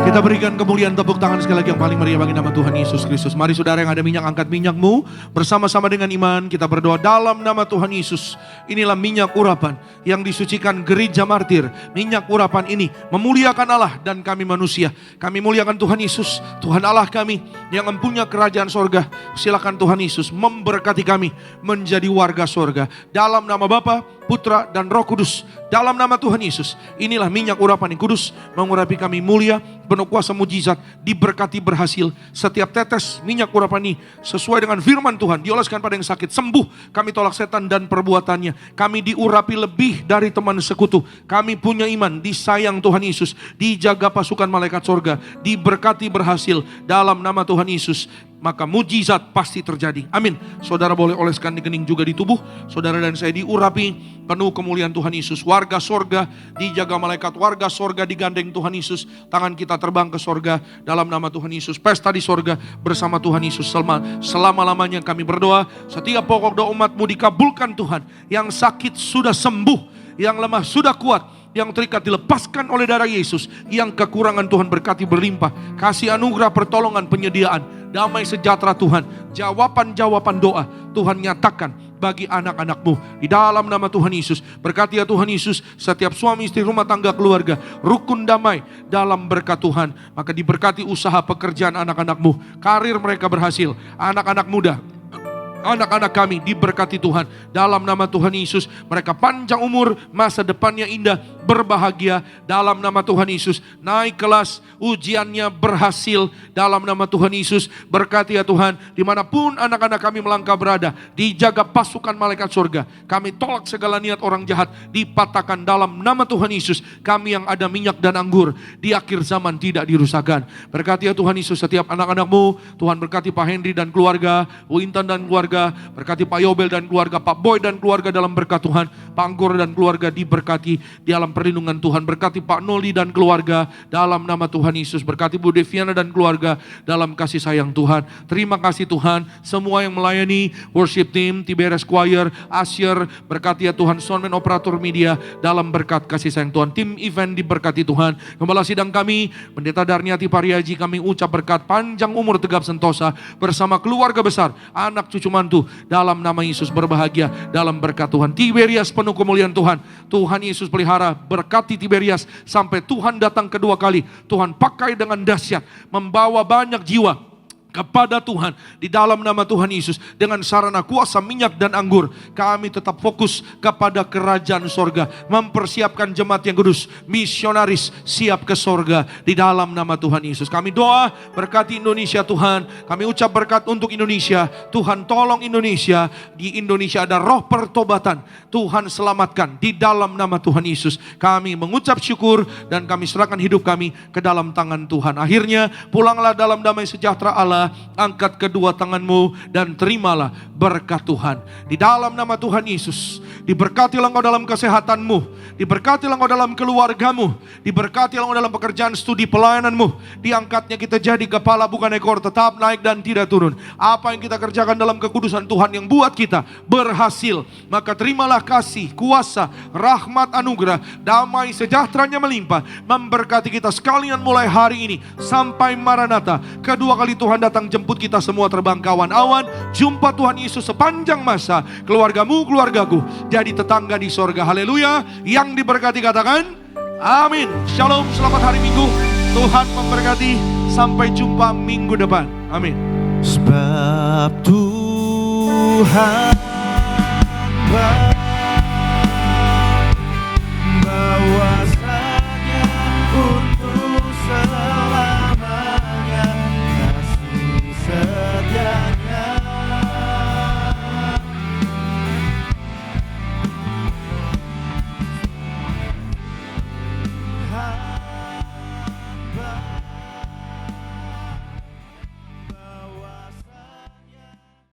Kita berikan kemuliaan, tepuk tangan sekali lagi yang paling meriah bagi nama Tuhan Yesus Kristus. Mari saudara yang ada minyak, angkat minyakmu. Bersama-sama dengan iman kita berdoa dalam nama Tuhan Yesus. Inilah minyak urapan yang disucikan gereja martir. Minyak urapan ini memuliakan Allah dan kami manusia. Kami muliakan Tuhan Yesus, Tuhan Allah kami yang mempunyai kerajaan sorga. Silakan Tuhan Yesus memberkati kami menjadi warga sorga. Dalam nama Bapa, Putra dan Roh Kudus. Dalam nama Tuhan Yesus, inilah minyak urapan yang kudus mengurapi kami mulia, penuh kuasa mujizat, diberkati berhasil. Setiap tetes minyak urapan ini sesuai dengan firman Tuhan dioleskan pada yang sakit, sembuh. Kami tolak setan dan perbuatannya. Kami diurapi lebih dari teman sekutu. Kami punya iman, disayang Tuhan Yesus, dijaga pasukan malaikat sorga, diberkati berhasil. Dalam nama Tuhan Yesus, maka mujizat pasti terjadi. Amin. Saudara boleh oleskan di kening juga di tubuh. Saudara dan saya diurapi penuh kemuliaan Tuhan Yesus. Warga sorga dijaga malaikat, warga sorga digandeng Tuhan Yesus. Tangan kita terbang ke sorga dalam nama Tuhan Yesus. Pesta di sorga bersama Tuhan Yesus. Selama-lamanya kami berdoa, setiap pokok doa umatmu dikabulkan Tuhan. Yang sakit sudah sembuh, yang lemah sudah kuat, yang terikat dilepaskan oleh darah Yesus, yang kekurangan Tuhan berkati berlimpah. Kasih anugerah pertolongan penyediaan, damai sejahtera Tuhan, jawaban-jawaban doa Tuhan nyatakan bagi anak-anakmu di dalam nama Tuhan Yesus. Berkati ya Tuhan Yesus setiap suami istri, rumah tangga, keluarga, rukun damai dalam berkat Tuhan. Maka diberkati usaha pekerjaan anak-anakmu, karir mereka berhasil, anak-anak muda, anak-anak kami diberkati Tuhan dalam nama Tuhan Yesus. Mereka panjang umur, masa depannya indah, berbahagia dalam nama Tuhan Yesus. Naik kelas, ujiannya berhasil dalam nama Tuhan Yesus. Berkati ya Tuhan, dimanapun anak-anak kami melangkah berada, dijaga pasukan malaikat surga. Kami tolak segala niat orang jahat, dipatahkan dalam nama Tuhan Yesus. Kami yang ada minyak dan anggur di akhir zaman tidak dirusakkan. Berkati ya Tuhan Yesus setiap anak-anakmu. Tuhan berkati Pak Henry dan keluarga, Bu Intan dan keluarga, berkati Pak Yobel dan keluarga, Pak Boy dan keluarga dalam berkat Tuhan. Pak Anggor dan keluarga diberkati di dalam perlindungan Tuhan. Berkati Pak Noli dan keluarga dalam nama Tuhan Yesus. Berkati Bu Deviana dan keluarga dalam kasih sayang Tuhan. Terima kasih Tuhan, semua yang melayani worship team, Tiberias Choir, Asher, berkati ya Tuhan, soundman, operator media dalam berkat kasih sayang Tuhan. Tim event diberkati Tuhan. Gembala sidang kami, Pendeta Darniati Pariaji, kami ucap berkat panjang umur tegap sentosa bersama keluarga besar, anak cucu mantu dalam nama Yesus berbahagia dalam berkat Tuhan. Tiberias penuh kemuliaan Tuhan. Tuhan Yesus pelihara, berkati Tiberias sampai Tuhan datang kedua kali. Tuhan pakai dengan dahsyat, membawa banyak jiwa kepada Tuhan di dalam nama Tuhan Yesus. Dengan sarana kuasa minyak dan anggur, kami tetap fokus kepada kerajaan sorga, mempersiapkan jemaat yang kudus, misionaris siap ke sorga di dalam nama Tuhan Yesus. Kami doa berkati Indonesia Tuhan. Kami ucap berkat untuk Indonesia. Tuhan tolong Indonesia. Di Indonesia ada roh pertobatan, Tuhan selamatkan di dalam nama Tuhan Yesus. Kami mengucap syukur dan kami serahkan hidup kami ke dalam tangan Tuhan. Akhirnya pulanglah dalam damai sejahtera Allah. Angkat kedua tanganmu dan terimalah berkat Tuhan. Di dalam nama Tuhan Yesus, diberkatilah engkau dalam kesehatanmu, diberkatilah engkau dalam keluargamu, diberkatilah engkau dalam pekerjaan studi pelayananmu. Diangkatnya kita jadi kepala bukan ekor, tetap naik dan tidak turun. Apa yang kita kerjakan dalam kekudusan Tuhan yang buat kita berhasil. Maka terimalah kasih, kuasa, rahmat, anugerah, damai sejahteranya melimpah, memberkati kita sekalian mulai hari ini sampai Maranatha. Kedua kali Tuhan datang jemput kita semua terbang kawan awan. Jumpa Tuhan Yesus sepanjang masa. Keluargamu, keluargaku jadi tetangga di sorga. Haleluya. Yang diberkati katakan amin. Shalom, selamat hari Minggu. Tuhan memberkati. Sampai jumpa minggu depan. Amin. Sebab Tuhan